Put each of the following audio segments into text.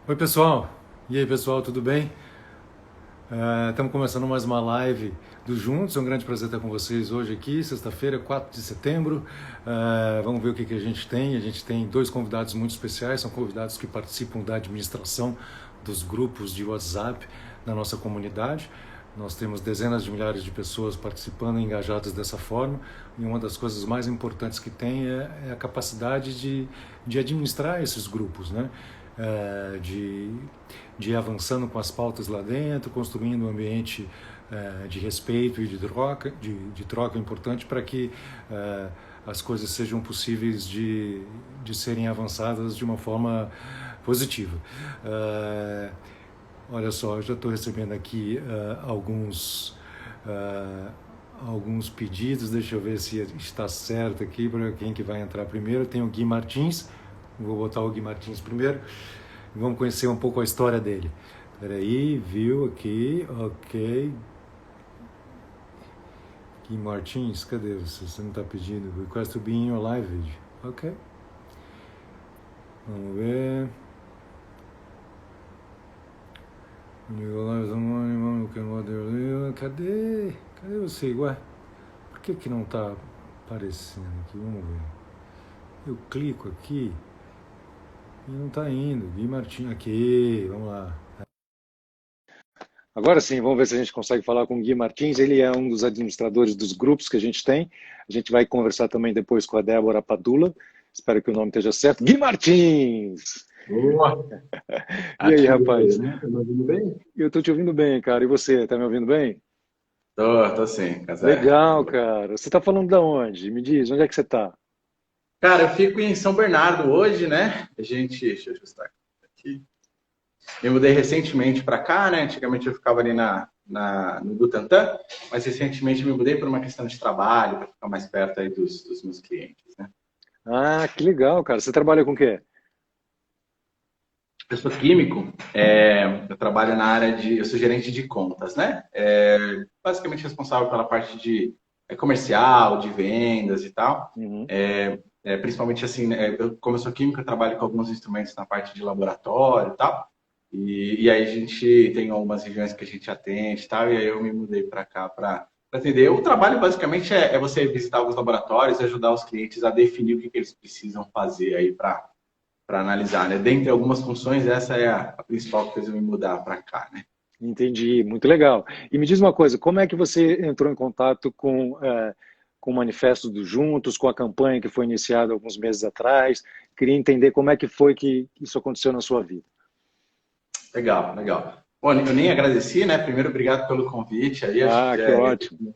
Oi pessoal, e aí pessoal, tudo bem? Estamos começando mais uma live do Juntos, é um grande prazer estar com vocês hoje aqui, sexta-feira, 4 de setembro. Vamos ver o que a gente tem. A gente tem dois convidados muito especiais, são convidados que participam da administração dos grupos de WhatsApp na nossa comunidade. Nós temos dezenas de milhares de pessoas participando e engajadas dessa forma, e uma das coisas mais importantes que tem é a capacidade de administrar esses grupos, né? De ir avançando com as pautas lá dentro, construindo um ambiente de respeito e de troca importante para que as coisas sejam possíveis de serem avançadas de uma forma positiva. Olha só, eu já estou recebendo aqui alguns pedidos, deixa eu ver se está certo aqui para quem que vai entrar primeiro. Tem o Gui Martins, vou botar o Gui Martins primeiro. Vamos conhecer um pouco a história dele. Peraí, viu aqui, ok. Gui Martins, cadê você? Você não está pedindo? Request to be in your live video. Ok. Vamos ver. Cadê? Cadê você? Ué, por que não está aparecendo aqui? Vamos ver. Eu clico aqui e não está indo. Gui Martins, aqui, vamos lá. Agora sim, vamos ver se a gente consegue falar com o Gui Martins. Ele é um dos administradores dos grupos que a gente tem. A gente vai conversar também depois com a Débora Padula. Espero que o nome esteja certo. Gui Martins! Boa, E aí, ativo aí, rapaz? né? Tá me ouvindo bem? Eu tô te ouvindo bem, cara. E você, tá me ouvindo bem? Tô sim, Casé. Legal, cara. Você tá falando da onde? Me diz, onde é que você tá? Cara, eu fico em São Bernardo hoje, né? Deixa eu ajustar aqui. Me mudei recentemente para cá, né? Antigamente eu ficava ali no Butantã, mas recentemente me mudei por uma questão de trabalho, para ficar mais perto aí dos meus clientes, né? Ah, que legal, cara. Você trabalha com o quê? Eu sou químico, eu trabalho na área eu sou gerente de contas, né? Basicamente responsável pela parte de comercial, de vendas e tal. Uhum. Principalmente assim, né, como eu sou químico, eu trabalho com alguns instrumentos na parte de laboratório e tal. E aí a gente tem algumas regiões que a gente atende e tal, e aí eu me mudei para cá para atender. O trabalho basicamente é você visitar alguns laboratórios e ajudar os clientes a definir o que eles precisam fazer aí para analisar, né? Dentre algumas funções, essa é a principal que fez eu me mudar para cá, né? Entendi, muito legal. E me diz uma coisa, como é que você entrou em contato com o Manifesto dos Juntos, com a campanha que foi iniciada alguns meses atrás? Queria entender como é que foi que isso aconteceu na sua vida. Legal, legal. Bom, eu nem agradeci, né? Primeiro, obrigado pelo convite aí. Acho Ah, que que ótimo.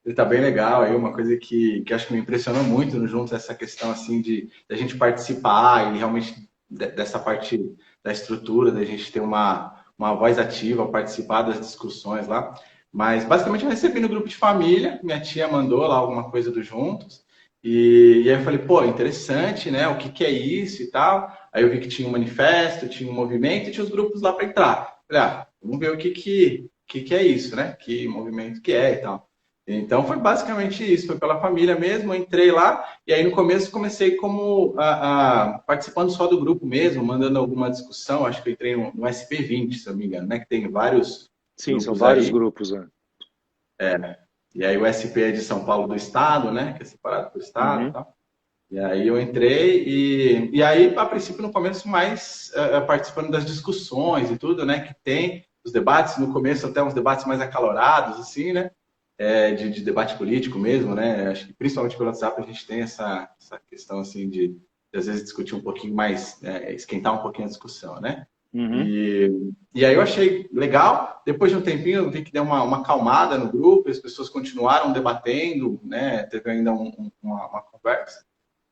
ele tá bem legal aí, uma coisa que acho que me impressionou muito no Juntos, essa questão assim de a gente participar e realmente dessa parte da estrutura, da gente ter uma voz ativa, participar das discussões lá. Mas basicamente eu recebi no grupo de família, minha tia mandou lá alguma coisa do Juntos, e aí eu falei, pô, interessante, né? O que que é isso e tal. Aí eu vi que tinha um manifesto, tinha um movimento e tinha os grupos lá para entrar. Falei, vamos ver o que é isso, né? Que movimento que é e tal. Então foi basicamente isso, foi pela família mesmo, eu entrei lá e aí no começo comecei como participando só do grupo mesmo, mandando alguma discussão, acho que eu entrei no SP20, se eu não me engano, né, que tem vários Sim, são grupos vários aí, grupos, né? e aí o SP é de São Paulo do Estado, né, que é separado do Estado e Uhum. tal. E aí eu entrei e aí, a princípio, no começo, mais participando das discussões e tudo, né, que tem, os debates, no começo até uns debates mais acalorados, assim, né, de debate político mesmo, né? Acho que principalmente pelo WhatsApp a gente tem essa questão assim de às vezes discutir um pouquinho mais, esquentar um pouquinho a discussão, né? Uhum. E aí eu achei legal. Depois de um tempinho eu vi que deu uma acalmada no grupo, as pessoas continuaram debatendo, né? Teve ainda uma conversa.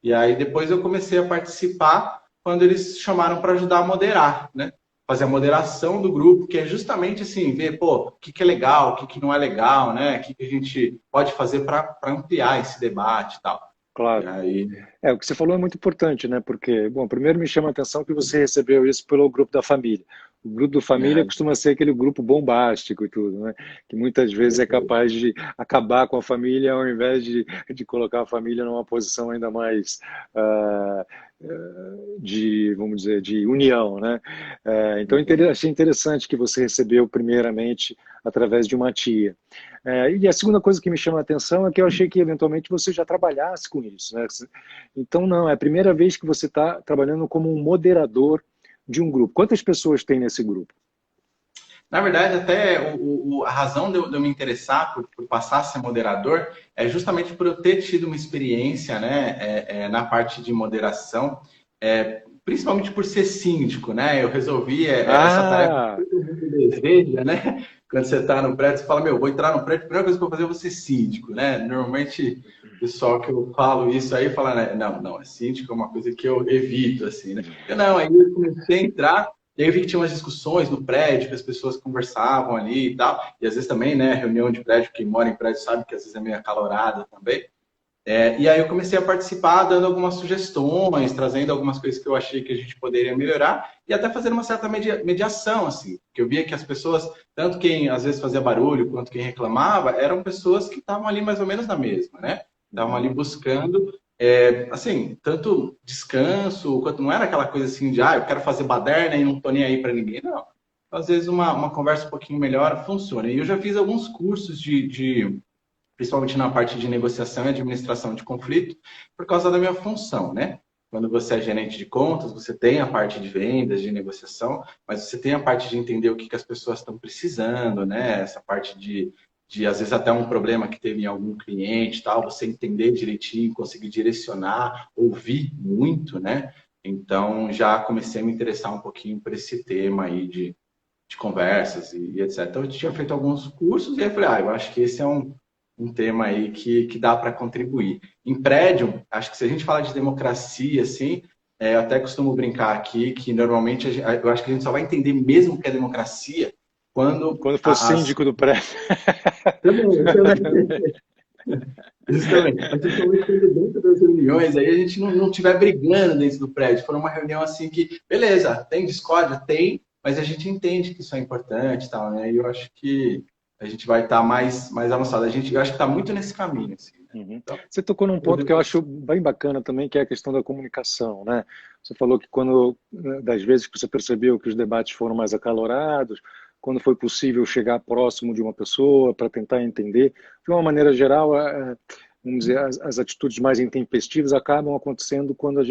E aí depois eu comecei a participar quando eles chamaram para ajudar a moderar, né? Fazer a moderação do grupo, que é justamente assim, ver, pô, o que, que é legal, o que, que não é legal, né? O que, que a gente pode fazer para ampliar esse debate e tal. E Claro. aí, O que você falou é muito importante, né? Porque, bom, primeiro me chama a atenção que você recebeu isso pelo grupo da família. O grupo da família é, costuma ser aquele grupo bombástico e tudo, né? Que muitas vezes é capaz de acabar com a família ao invés de colocar a família numa posição ainda mais vamos dizer, de união, né? Então, achei interessante que você recebeu primeiramente através de uma tia. E a segunda coisa que me chama a atenção é que eu achei que eventualmente você já trabalhasse com isso, né? Então, não, é a primeira vez que você está trabalhando como um moderador de um grupo. Quantas pessoas tem nesse grupo? Na verdade, até a razão de eu me interessar por passar a ser moderador é justamente por eu ter tido uma experiência, né, na parte de moderação, principalmente por ser síndico, né? Eu resolvi essa tarefa Ah, que todo mundo deseja, né? Quando você está no prédio, você fala, meu, vou entrar no prédio, a primeira coisa que eu vou fazer é ser síndico, né? Normalmente, o pessoal que eu falo isso aí fala, né, não, síndico é uma coisa que eu evito, assim, né? Eu não, aí eu comecei a entrar. E aí eu vi que tinha umas discussões no prédio, que as pessoas conversavam ali e tal. E às vezes também, né, reunião de prédio, quem mora em prédio sabe que às vezes é meio acalorada também. E aí eu comecei a participar, dando algumas sugestões, trazendo algumas coisas que eu achei que a gente poderia melhorar e até fazendo uma certa mediação, assim. Que eu via que as pessoas, tanto quem às vezes fazia barulho, quanto quem reclamava, eram pessoas que estavam ali mais ou menos na mesma, né? Estavam ali buscando assim, tanto descanso, quanto não era aquela coisa assim de, eu quero fazer baderna e não tô nem aí para ninguém, não. Às vezes uma conversa um pouquinho melhor funciona. E eu já fiz alguns cursos principalmente na parte de negociação e administração de conflito, por causa da minha função, né? Quando você é gerente de contas, você tem a parte de vendas, de negociação, mas você tem a parte de entender o que as pessoas estão precisando, né? Essa parte de às vezes até um problema que teve em algum cliente, tal, você entender direitinho, conseguir direcionar, ouvir muito, né? Então já comecei a me interessar um pouquinho por esse tema aí de conversas e etc. Então eu tinha feito alguns cursos e aí eu falei, eu acho que esse é um tema aí que dá para contribuir. Em prédio, acho que se a gente falar de democracia, assim, eu até costumo brincar aqui que normalmente eu acho que a gente só vai entender mesmo o que é democracia quando quando for síndico do prédio. também. Justamente. Mas principalmente quando dentro das reuniões, aí a gente não estiver brigando dentro do prédio. For uma reunião assim que, beleza, tem discórdia? Tem, mas a gente entende que isso é importante e tal, né? E eu acho que a gente vai estar mais avançado. Eu acho que está muito nesse caminho, assim, né? Uhum. Então, Você tocou num ponto que eu acho bem bacana também, que é a questão da comunicação, né? Você falou que das vezes que você percebeu que os debates foram mais acalorados, quando foi possível chegar próximo de uma pessoa para tentar entender, de uma maneira geral, vamos dizer, as atitudes mais intempestivas acabam acontecendo quando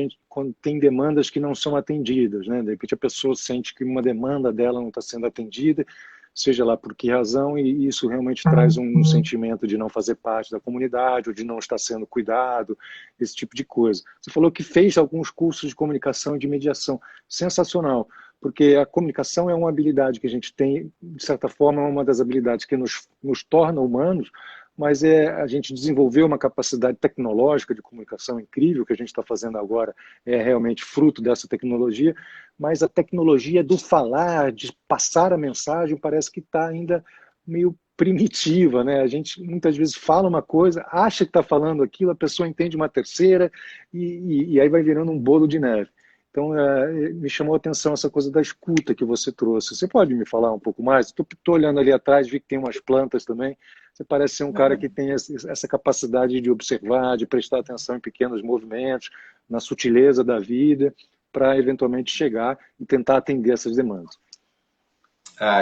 tem demandas que não são atendidas, né? De repente a pessoa sente que uma demanda dela não está sendo atendida, seja lá por que razão, e isso realmente traz um sentimento de não fazer parte da comunidade, ou de não estar sendo cuidado, esse tipo de coisa. Você falou que fez alguns cursos de comunicação e de mediação. Sensacional, porque a comunicação é uma habilidade que a gente tem, de certa forma, é uma das habilidades que nos torna humanos, mas a gente desenvolveu uma capacidade tecnológica de comunicação incrível, que a gente está fazendo agora é realmente fruto dessa tecnologia, mas a tecnologia do falar, de passar a mensagem, parece que está ainda meio primitiva, né? A gente muitas vezes fala uma coisa, acha que está falando aquilo, a pessoa entende uma terceira e aí vai virando um bolo de neve. Então, me chamou a atenção essa coisa da escuta que você trouxe. Você pode me falar um pouco mais? Estou olhando ali atrás, vi que tem umas plantas também. Você parece ser um cara que tem essa capacidade de observar, de prestar atenção em pequenos movimentos, na sutileza da vida, para eventualmente chegar e tentar atender essas demandas.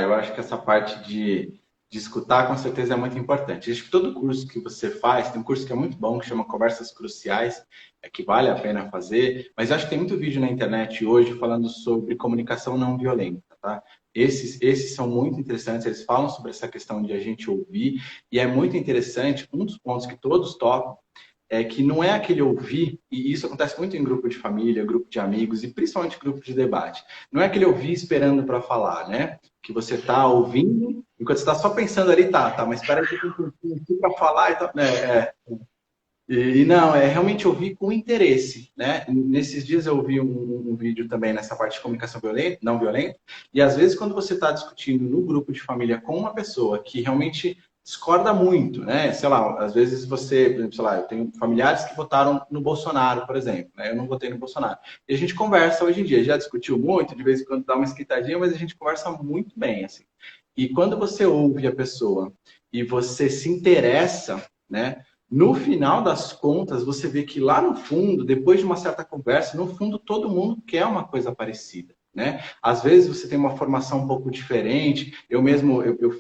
eu acho que essa parte de escutar com certeza é muito importante. Acho que todo curso que você faz, tem um curso que é muito bom, que chama Conversas Cruciais, que vale a pena fazer, mas acho que tem muito vídeo na internet hoje falando sobre comunicação não violenta, tá? Esses são muito interessantes, eles falam sobre essa questão de a gente ouvir, e é muito interessante, um dos pontos que todos tocam, é que não é aquele ouvir, e isso acontece muito em grupo de família, grupo de amigos e principalmente grupo de debate. Não é aquele ouvir esperando para falar, né? Que você está ouvindo, enquanto você está só pensando ali, tá, mas espera aí que eu tenho um pouquinho aqui para falar e tal. E não, é realmente ouvir com interesse, né? Nesses dias eu ouvi um vídeo também nessa parte de comunicação violenta, não violenta, e às vezes quando você está discutindo no grupo de família com uma pessoa que realmente discorda muito, né? Sei lá, às vezes você, sei lá, eu tenho familiares que votaram no Bolsonaro, por exemplo, né? Eu não votei no Bolsonaro. E a gente conversa hoje em dia, já discutiu muito, de vez em quando dá uma esquentadinha, mas a gente conversa muito bem, assim. E quando você ouve a pessoa e você se interessa, né? no final das contas, você vê que lá no fundo, depois de uma certa conversa, no fundo todo mundo quer uma coisa parecida, né? Às vezes você tem uma formação um pouco diferente. Eu mesmo, eu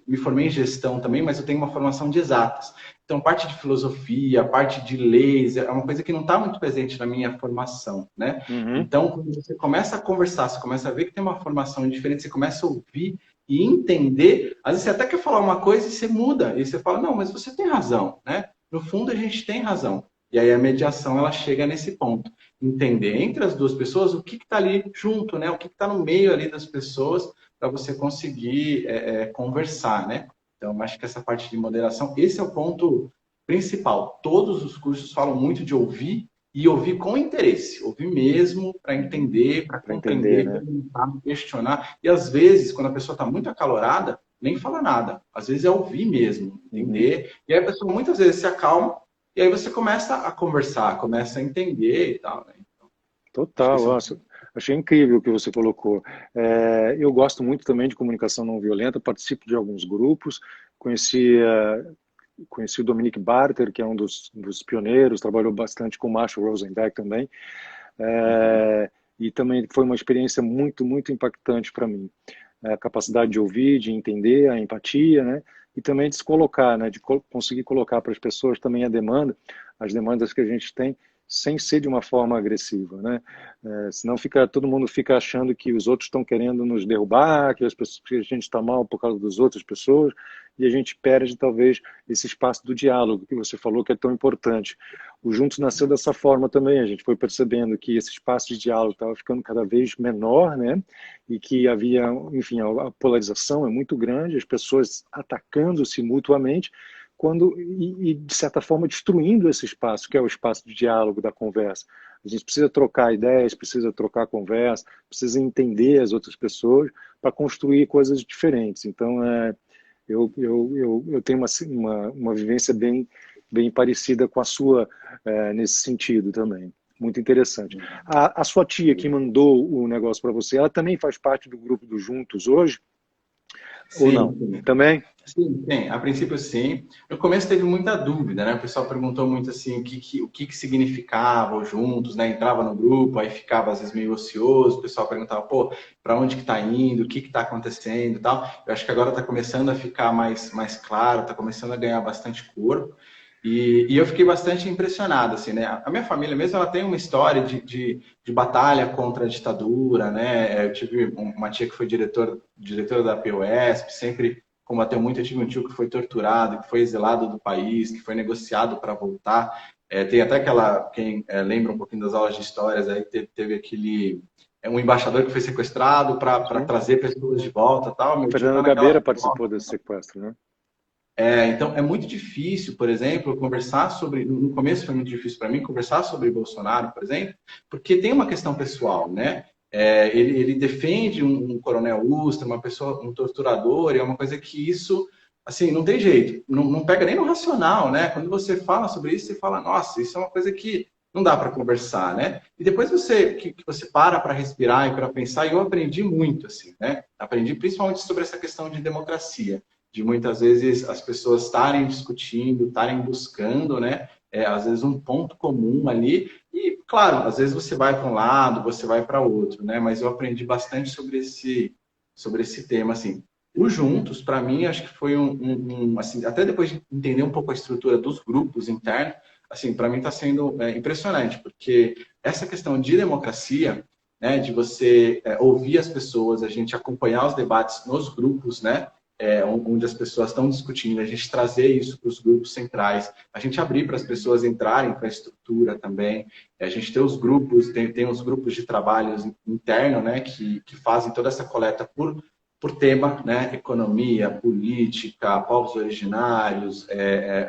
me formei em gestão também, mas eu tenho uma formação de exatas. Então, parte de filosofia, parte de leis, é uma coisa que não está muito presente na minha formação, né? Uhum. Então, quando você começa a conversar, você começa a ver que tem uma formação diferente, você começa a ouvir e entender. Às vezes você até quer falar uma coisa e você muda, e você fala, não, mas você tem razão, né? No fundo, a gente tem razão. E aí a mediação, ela chega nesse ponto. Entender entre as duas pessoas o que está ali junto, né? O que está no meio ali das pessoas para você conseguir conversar, né? Então, acho que essa parte de moderação, esse é o ponto principal. Todos os cursos falam muito de ouvir e ouvir com interesse. Ouvir mesmo para entender, para entender, compreender, né? perguntar, questionar. E às vezes, quando a pessoa está muito acalorada, nem fala nada. Às vezes é ouvir mesmo, entender. E aí a pessoa muitas vezes se acalma e aí você começa a conversar, começa a entender e tal, né? Então, acho que Total, esse é um... nossa, achei incrível o que você colocou. Eu gosto muito também de comunicação não violenta, participo de alguns grupos, conheci, conheci o Dominique Barter, que é um dos pioneiros, trabalhou bastante com o Marshall Rosenberg também, e também foi uma experiência muito, muito impactante para mim. A capacidade de ouvir, de entender, a empatia, né? E também de se colocar, né? De conseguir colocar para as pessoas também a demanda, as demandas que a gente tem, sem ser de uma forma agressiva, né? Senão todo mundo fica achando que os outros estão querendo nos derrubar, que que a gente está mal por causa das outras pessoas, e a gente perde talvez esse espaço do diálogo que você falou que é tão importante. O Juntos nasceu dessa forma também, a gente foi percebendo que esse espaço de diálogo estava ficando cada vez menor, né? E que havia, enfim, a polarização é muito grande, as pessoas atacando-se mutuamente, de certa forma destruindo esse espaço, que é o espaço de diálogo, da conversa. A gente precisa trocar ideias, precisa trocar conversa, precisa entender as outras pessoas para construir coisas diferentes. Então, eu tenho uma vivência bem parecida com a sua nesse sentido também. Muito interessante. A sua tia que mandou o negócio para você, ela também faz parte do grupo do Juntos hoje? Ou não? Sim. Também? Sim, a princípio sim. No começo teve muita dúvida, né? O pessoal perguntou muito assim o que significava o juntos, né? Entrava no grupo, aí ficava às vezes meio ocioso, o pessoal perguntava, pô, para onde que tá indo, o que tá acontecendo e tal. Eu acho que agora tá começando a ficar mais claro, tá começando a ganhar bastante corpo. E eu fiquei bastante impressionado, assim, né? A minha família mesmo, ela tem uma história de batalha contra a ditadura, né? Eu tive uma tia que foi diretora da POSP, sempre combateu muito. Eu tive um tio que foi torturado, que foi exilado do país, que foi negociado para voltar. Tem até quem lembra um pouquinho das aulas de histórias, aí teve aquele... um embaixador que foi sequestrado para trazer pessoas de volta e tal. Meu tio Fernando tá naquela... Gabeira participou desse sequestro, né? Então, é muito difícil, por exemplo, conversar sobre. No começo foi muito difícil para mim conversar sobre Bolsonaro, por exemplo, porque tem uma questão pessoal, né? Ele defende um coronel Ustra, uma pessoa, um torturador, e é uma coisa que isso, assim, não tem jeito, não pega nem no racional, né? Quando você fala sobre isso, você fala, nossa, isso é uma coisa que não dá para conversar, né? E depois que você para respirar e para pensar, e eu aprendi muito, assim, né? Aprendi principalmente sobre essa questão de democracia, de muitas vezes as pessoas estarem discutindo, estarem buscando, né? Às vezes um ponto comum ali. E, claro, às vezes você vai para um lado, você vai para outro, né? Mas eu aprendi bastante sobre esse tema, assim. O Juntos, para mim, acho que foi assim, até depois de entender um pouco a estrutura dos grupos internos, assim, para mim está sendo impressionante, porque essa questão de democracia, né, de você ouvir as pessoas, a gente acompanhar os debates nos grupos, né? Onde as pessoas estão discutindo, a gente trazer isso para os grupos centrais, a gente abrir para as pessoas entrarem para a estrutura também, a gente ter os grupos, tem os grupos de trabalhos internos, né, que fazem toda essa coleta por tema, né, economia, política, povos originários,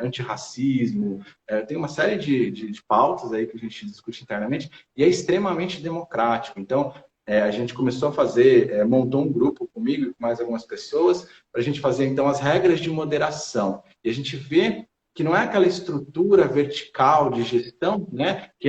antirracismo, tem uma série de pautas aí que a gente discute internamente e é extremamente democrático. Então, a gente começou a fazer, montou um grupo comigo e com mais algumas pessoas, para a gente fazer, então, as regras de moderação. E a gente vê que não é aquela estrutura vertical de gestão, né? Que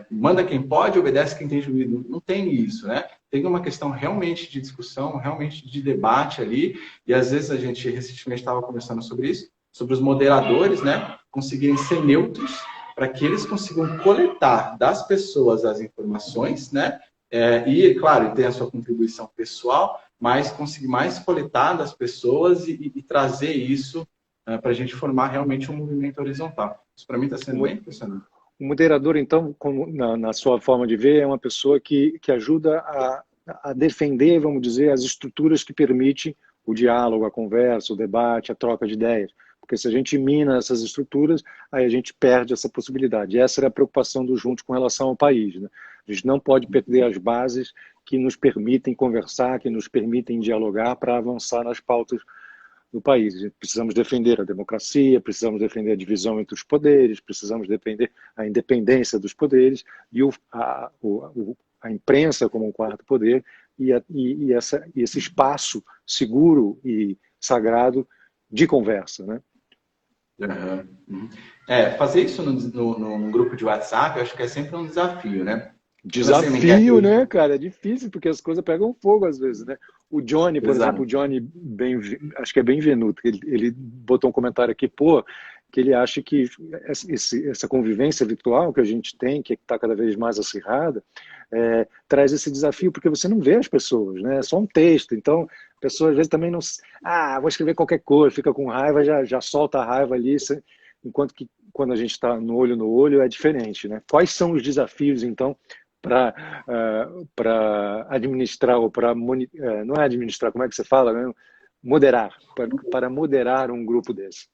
manda quem pode, obedece quem tem juízo. Não tem isso, né? Tem uma questão realmente de discussão, realmente de debate ali. E, às vezes, a gente recentemente estava conversando sobre isso, sobre os moderadores, né? conseguirem ser neutros, para que eles consigam coletar das pessoas as informações, né? E, claro, tem a sua contribuição pessoal, mas conseguir mais coletar das pessoas e trazer isso para a gente formar realmente um movimento horizontal. Isso para mim está sendo bem impressionante. O moderador, então, na sua forma de ver, é uma pessoa que ajuda a defender, vamos dizer, as estruturas que permitem o diálogo, a conversa, o debate, a troca de ideias. Porque se a gente mina essas estruturas, aí a gente perde essa possibilidade. E essa era a preocupação do Juntos com relação ao país, né? A gente não pode perder as bases que nos permitem conversar, que nos permitem dialogar para avançar nas pautas do país. Precisamos defender a democracia, precisamos defender a divisão entre os poderes, precisamos defender a independência dos poderes e a imprensa como um quarto poder e esse espaço seguro e sagrado de conversa, né? Uhum. Fazer isso no grupo de WhatsApp, eu acho que é sempre um desafio, né? Desafio, né, cara? É difícil, porque as coisas pegam fogo às vezes, né? O Johnny, por exemplo, o Johnny, acho que é Benvenuto, ele botou um comentário aqui, que ele acha que essa convivência virtual que a gente tem, que está cada vez mais acirrada, traz esse desafio, porque você não vê as pessoas, né? É só um texto, então a pessoa às vezes também não... vou escrever qualquer coisa, fica com raiva, já solta a raiva ali, enquanto que quando a gente está no olho é diferente, né? Quais são os desafios, então, para administrar, ou para... não é administrar, como é que você fala, né? Moderar, para moderar um grupo desse?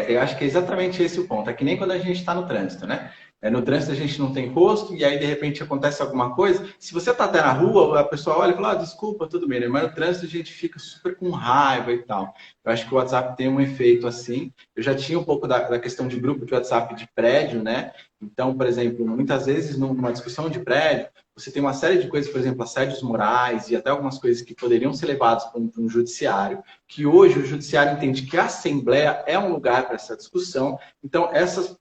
Eu acho que é exatamente esse o ponto. É que nem quando a gente está no trânsito, né? No trânsito a gente não tem rosto e aí de repente acontece alguma coisa. Se você está até na rua, a pessoa olha e fala, desculpa, tudo bem, né? Mas no trânsito a gente fica super com raiva e tal. Eu acho que o WhatsApp tem um efeito assim. Eu já tinha um pouco da questão de grupo de WhatsApp de prédio, né? Então, por exemplo, muitas vezes numa discussão de prédio, você tem uma série de coisas, por exemplo, assédios morais e até algumas coisas que poderiam ser levadas para um judiciário, que hoje o judiciário entende que a Assembleia é um lugar para essa discussão. Então,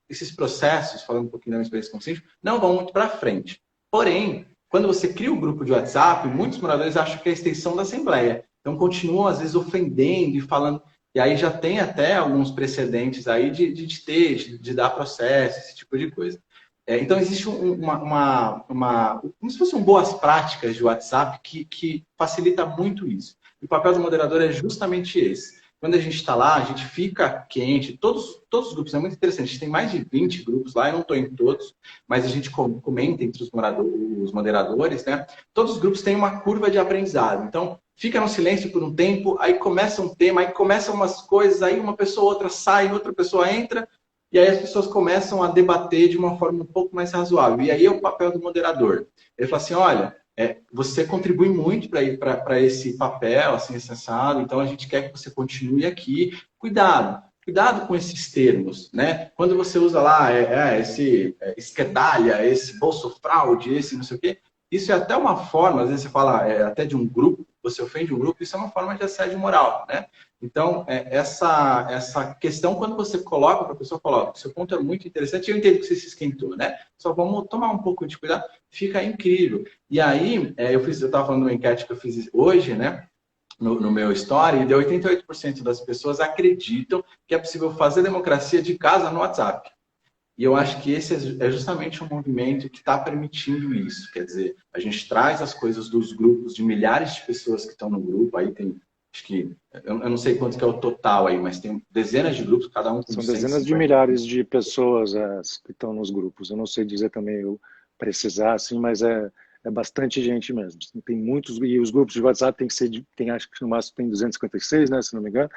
esses processos, falando um pouquinho da minha experiência como síndico, não vão muito para frente. Porém, quando você cria um grupo de WhatsApp, muitos moradores acham que é a extensão da Assembleia. Então, continuam, às vezes, ofendendo e falando... E aí já tem até alguns precedentes aí de dar processo, esse tipo de coisa. Então, existe como se fossem boas práticas de WhatsApp que facilita muito isso. E o papel do moderador é justamente esse. Quando a gente está lá, a gente fica quente, todos os grupos, é muito interessante, a gente tem mais de 20 grupos lá, eu não estou em todos, mas a gente comenta entre os moderadores, né? Todos os grupos têm uma curva de aprendizado. Então, fica no silêncio por um tempo, aí começa um tema, aí começam umas coisas, aí uma pessoa ou outra sai, outra pessoa entra, e aí as pessoas começam a debater de uma forma um pouco mais razoável. E aí é o papel do moderador. Ele fala assim, olha, você contribui muito para ir para esse papel, assim, sensado, então a gente quer que você continue aqui. Cuidado com esses termos, né? Quando você usa lá esse esquerdalha, esse bolso fraude, esse não sei o quê, isso é até uma forma, às vezes você fala até de um grupo, você ofende um grupo, isso é uma forma de assédio moral, né? Então, essa questão, quando você coloca para a pessoa, coloca, seu ponto é muito interessante, eu entendo que você se esquentou, né? Só vamos tomar um pouco de cuidado, fica incrível. E aí, eu estava falando de uma enquete que eu fiz hoje, né? No meu story, e de 88% das pessoas acreditam que é possível fazer democracia de casa no WhatsApp. E eu acho que esse é justamente um movimento que está permitindo isso. Quer dizer, a gente traz as coisas dos grupos, de milhares de pessoas que estão no grupo, aí tem... Acho que, eu não sei quanto que é o total aí, mas tem dezenas de grupos, cada um com São dezenas de milhares de pessoas que estão nos grupos. Eu não sei dizer também, eu precisar, assim, mas é bastante gente mesmo. Tem muitos, e os grupos de WhatsApp acho que no máximo tem 256, né, se não me engano.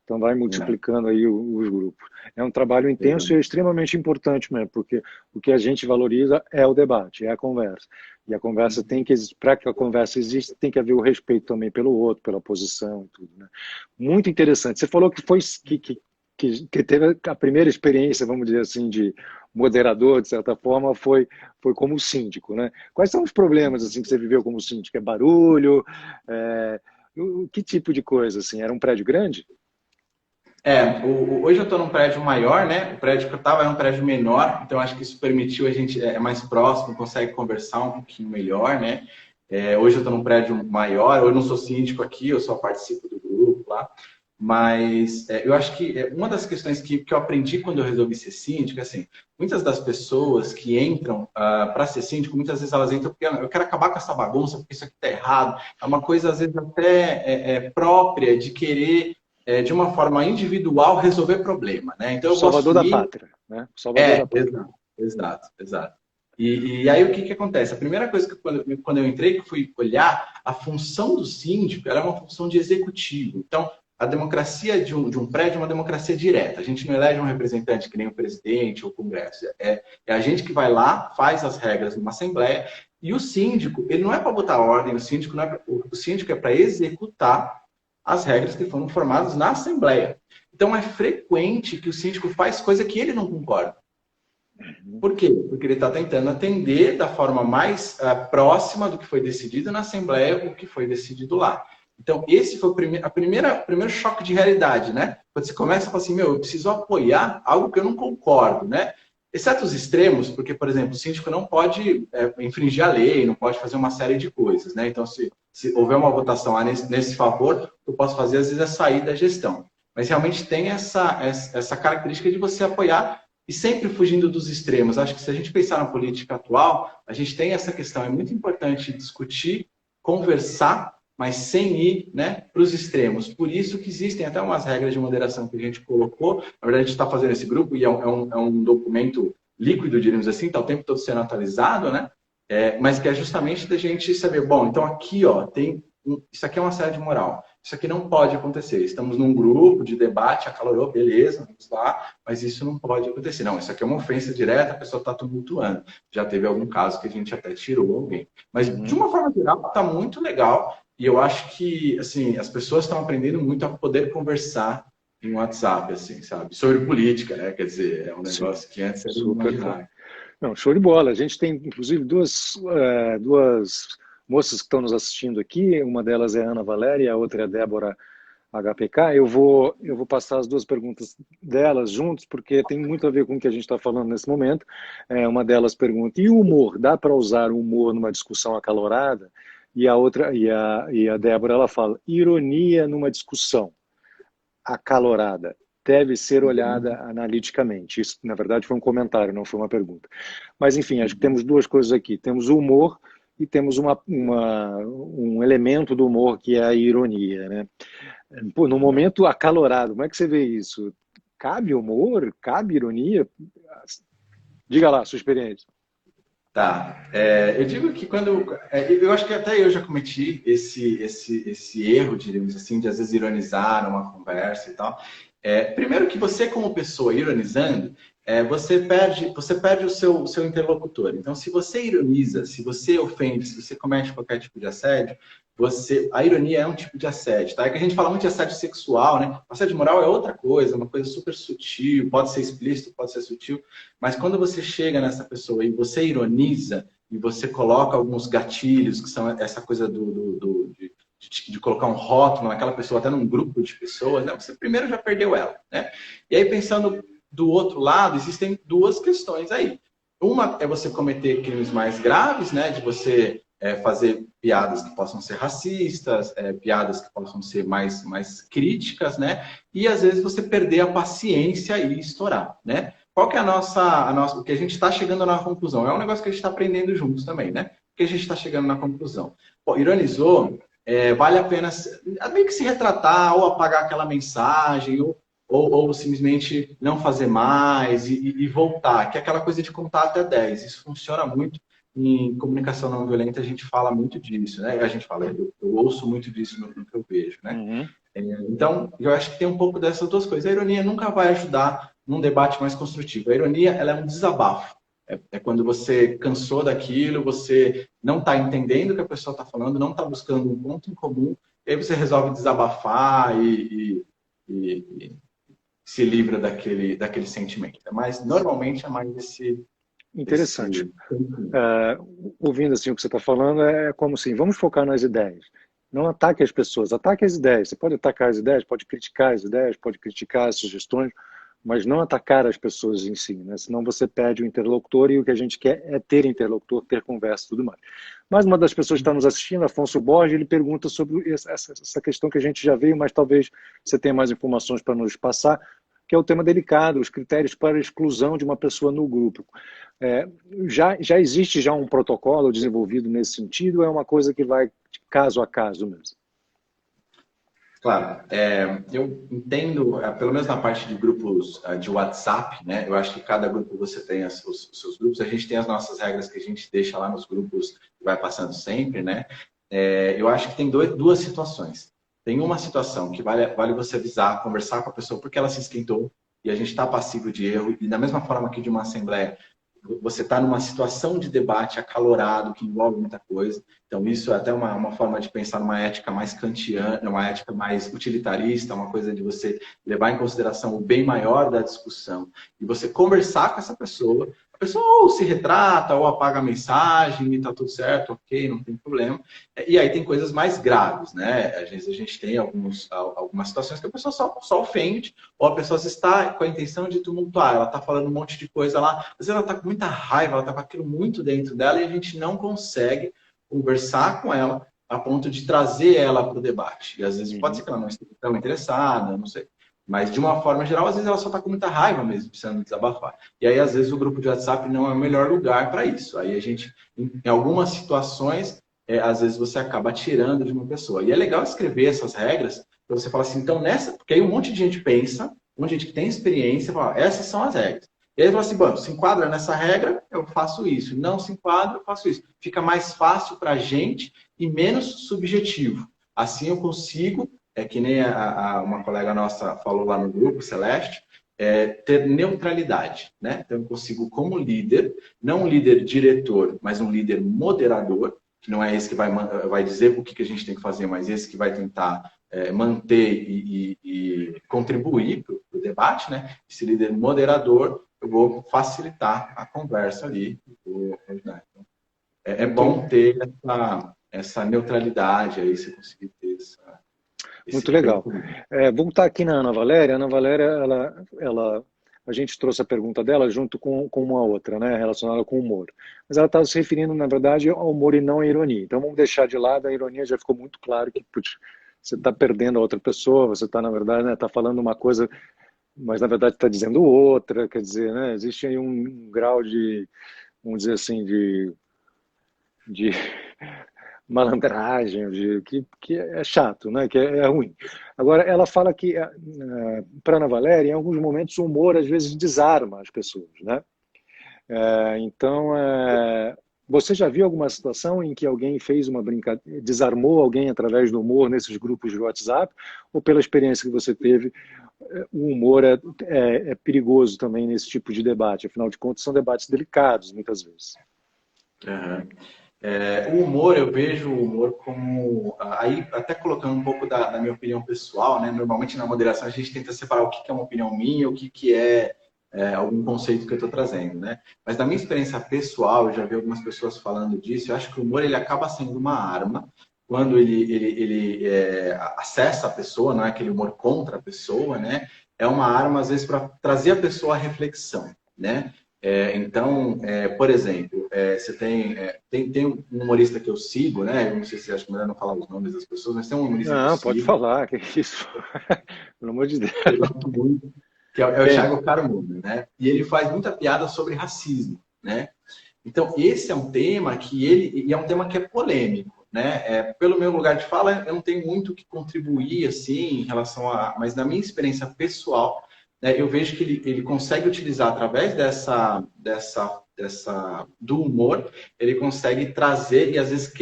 Então vai multiplicando aí os grupos. É um trabalho intenso e é extremamente importante mesmo, porque o que a gente valoriza é o debate, é a conversa. E a conversa para que a conversa exista, tem que haver o respeito também pelo outro, pela posição e tudo, né? Muito interessante. Você falou que teve a primeira experiência, vamos dizer assim, de moderador, de certa forma, foi como síndico, né? Quais são os problemas assim que você viveu como síndico? É barulho? Que tipo de coisa, assim? Era um prédio grande? Hoje eu estou num prédio maior, né? O prédio que eu estava era um prédio menor, então acho que isso permitiu a gente mais próximo, consegue conversar um pouquinho melhor, né? Hoje eu estou num prédio maior, eu não sou síndico aqui, eu só participo do grupo lá. Mas eu acho que uma das questões que eu aprendi quando eu resolvi ser síndico, assim, muitas das pessoas que entram para ser síndico, muitas vezes elas entram porque eu quero acabar com essa bagunça, porque isso aqui está errado. É uma coisa, às vezes, até própria de querer, de uma forma individual, resolver problema, né? Então, O eu gosto salvador da de pátria, né? O salvador da pátria. exato, exato, exato. E aí o que acontece? A primeira coisa que quando eu entrei, que fui olhar, a função do síndico, ela é uma função de executivo. Então, a democracia de um prédio é uma democracia direta. A gente não elege um representante que nem o presidente ou o Congresso. É a gente que vai lá, faz as regras numa assembleia. E o síndico, ele não é para botar ordem, o síndico é para executar as regras que foram formadas na assembleia. Então, é frequente que o síndico faz coisa que ele não concorda. Por quê? Porque ele está tentando atender da forma mais próxima do que foi decidido na Assembleia, o que foi decidido lá. Então, esse foi o primeiro choque de realidade, né? Quando você começa a falar assim, eu preciso apoiar algo que eu não concordo, né? Exceto os extremos, porque, por exemplo, o síndico não pode infringir a lei, não pode fazer uma série de coisas, né? Então, se houver uma votação nesse favor, o que eu posso fazer, às vezes, é sair da gestão. Mas realmente tem essa característica de você apoiar e sempre fugindo dos extremos. Acho que se a gente pensar na política atual, a gente tem essa questão. É muito importante discutir, conversar, mas sem ir, né, para os extremos. Por isso que existem até umas regras de moderação que a gente colocou. Na verdade, a gente está fazendo esse grupo e é um documento líquido, diríamos assim, está o tempo todo sendo atualizado, né? Mas que é justamente da gente saber, bom, então aqui, ó, isso aqui é uma assédio moral. Isso aqui não pode acontecer. Estamos num grupo de debate, acalorou, beleza, vamos lá, mas isso não pode acontecer. Não, isso aqui é uma ofensa direta, a pessoa está tumultuando. Já teve algum caso que a gente até tirou alguém. Mas, de uma forma geral, está muito legal. E eu acho que, assim, as pessoas estão aprendendo muito a poder conversar em WhatsApp, assim, sabe? Sobre política, né? Quer dizer, é um negócio que antes era inimaginável. Não, show de bola. A gente tem, inclusive, duas moças que estão nos assistindo aqui. Uma delas é a Ana Valéria, a outra é a Débora HPK. Eu vou passar as duas perguntas delas juntos, porque tem muito a ver com o que a gente está falando nesse momento. Uma delas pergunta, e o humor? Dá para usar o humor numa discussão acalorada? E a outra, e a Débora, ela fala, ironia numa discussão acalorada deve ser olhada analiticamente. Isso, na verdade, foi um comentário, não foi uma pergunta. Mas, enfim, acho que temos duas coisas aqui. Temos o humor e temos um elemento do humor que é a ironia, né? Pô, no momento acalorado, como é que você vê isso? Cabe humor? Cabe ironia? Diga lá, sua experiência. Tá. Eu digo que eu acho que até eu já cometi esse erro, diríamos assim, de às vezes ironizar numa conversa e tal. Primeiro que você, como pessoa, ironizando, você perde o seu interlocutor. Então, se você ironiza, se você ofende, se você comete qualquer tipo de assédio, a ironia é um tipo de assédio, tá? É que a gente fala muito de assédio sexual, né? Assédio moral é outra coisa, uma coisa super sutil, pode ser explícito, pode ser sutil, mas quando você chega nessa pessoa e você ironiza e você coloca alguns gatilhos, que são essa coisa de colocar um rótulo naquela pessoa, até num grupo de pessoas, né? Você primeiro já perdeu ela, né? E aí, pensando do outro lado, existem duas questões aí. Uma é você cometer crimes mais graves, né? De você fazer piadas que possam ser racistas, piadas que possam ser mais críticas, né? E às vezes você perder a paciência e estourar, né? Qual que é o que a gente está chegando na conclusão? É um negócio que a gente está aprendendo juntos também, né? O que a gente está chegando na conclusão? Pô, ironizou, vale a pena meio que se retratar ou apagar aquela mensagem ou simplesmente não fazer mais e voltar, que é aquela coisa de contar até 10. Isso funciona muito em comunicação não violenta, a gente fala muito disso, né? A gente fala, eu ouço muito disso no que eu vejo, né? Uhum. Então, eu acho que tem um pouco dessas duas coisas. A ironia nunca vai ajudar num debate mais construtivo. A ironia, ela é um desabafo. É quando você cansou daquilo, você não está entendendo o que a pessoa está falando, não está buscando um ponto em comum, e aí você resolve desabafar e se livra daquele sentimento. Mas, normalmente, é mais esse... Interessante. Ouvindo assim o que você está falando, é como assim, vamos focar nas ideias. Não ataque as pessoas, ataque as ideias. Você pode atacar as ideias, pode criticar as ideias, pode criticar as sugestões, mas não atacar as pessoas em si, né? Senão você perde o interlocutor e o que a gente quer é ter interlocutor, ter conversa e tudo mais. Mas uma das pessoas que está nos assistindo, Afonso Borges, ele pergunta sobre essa questão que a gente já veio, mas talvez você tenha mais informações para nos passar, que é o tema delicado, os critérios para a exclusão de uma pessoa no grupo. Já existe já um protocolo desenvolvido nesse sentido, ou é uma coisa que vai de caso a caso mesmo? Claro, eu entendo, pelo menos na parte de grupos de WhatsApp, né? Eu acho que cada grupo você tem os seus grupos, a gente tem as nossas regras que a gente deixa lá nos grupos que vai passando sempre, né? Eu acho que tem duas situações. Tem uma situação que vale você avisar, conversar com a pessoa porque ela se esquentou e a gente está passivo de erro, e da mesma forma que de uma assembleia, você está numa situação de debate acalorado, que envolve muita coisa. Então, isso é até uma forma de pensar numa ética mais kantiana, uma ética mais utilitarista, uma coisa de você levar em consideração o bem maior da discussão e você conversar com essa pessoa. A pessoa ou se retrata, ou apaga a mensagem e está tudo certo, ok, não tem problema. E aí tem coisas mais graves, né? Às vezes a gente tem algumas situações que a pessoa só ofende, ou a pessoa está com a intenção de tumultuar, ela está falando um monte de coisa lá, às vezes ela está com muita raiva, ela está com aquilo muito dentro dela e a gente não consegue conversar com ela a ponto de trazer ela para o debate. E às vezes pode ser que ela não esteja tão interessada, não sei. Mas, de uma forma geral, às vezes ela só está com muita raiva mesmo, precisando desabafar. E aí, às vezes, o grupo de WhatsApp não é o melhor lugar para isso. Aí a gente, em algumas situações, às vezes você acaba tirando de uma pessoa. E é legal escrever essas regras, para você falar assim, então nessa... Porque aí um monte de gente pensa, um monte de gente que tem experiência, fala, essas são as regras. E aí fala assim, bom, se enquadra nessa regra, eu faço isso. Não se enquadra, eu faço isso. Fica mais fácil para a gente e menos subjetivo. Assim eu consigo... que nem uma colega nossa falou lá no grupo, Celeste, ter neutralidade, né? Então, eu consigo, como líder, não um líder diretor, mas um líder moderador, que não é esse que vai dizer o que a gente tem que fazer, mas esse que vai tentar manter e contribuir para o debate, né? Esse líder moderador, eu vou facilitar a conversa ali. Então, bom ter essa neutralidade aí, se conseguir ter Muito legal. Vamos estar aqui na Ana Valéria. A Ana Valéria, a gente trouxe a pergunta dela junto com uma outra, né, relacionada com humor. Mas ela está se referindo, na verdade, ao humor e não à ironia. Então vamos deixar de lado a ironia, já ficou muito claro que putz, você está perdendo a outra pessoa, você está, na verdade, né, tá falando uma coisa, mas na verdade está dizendo outra, quer dizer, né, existe aí um grau de, vamos dizer assim, de malandragem, que é chato, né? Que é ruim. Agora, ela fala que, para Ana Valéria, em alguns momentos, o humor às vezes desarma as pessoas, né? Então, você já viu alguma situação em que alguém fez uma brincadeira, desarmou alguém através do humor nesses grupos de WhatsApp? Ou pela experiência que você teve, o humor é perigoso também nesse tipo de debate? Afinal de contas, são debates delicados, muitas vezes. Uhum. O humor, eu vejo o humor como... Aí, até colocando um pouco da minha opinião pessoal, né? Normalmente, na moderação, a gente tenta separar o que é uma opinião minha, o que é algum conceito que eu estou trazendo, né? Mas, na minha experiência pessoal, eu já vi algumas pessoas falando disso, eu acho que o humor, ele acaba sendo uma arma quando ele acessa a pessoa, não é aquele humor contra a pessoa, né? É uma arma, às vezes, para trazer a pessoa à reflexão, né? Então, por exemplo, você tem um humorista que eu sigo, né? Eu não sei se acho melhor não falar os nomes das pessoas, mas tem um humorista que eu Não, sigo. pode falar, que isso. Pelo amor de Deus. Eu gosto muito, que é o Thiago Carmona, né? E ele faz muita piada sobre racismo, né? Então, esse é um tema e é um tema que é polêmico, né? Pelo meu lugar de fala, eu não tenho muito o que contribuir, assim, em relação mas na minha experiência pessoal, né, eu vejo que ele consegue utilizar através do humor, ele consegue trazer e às vezes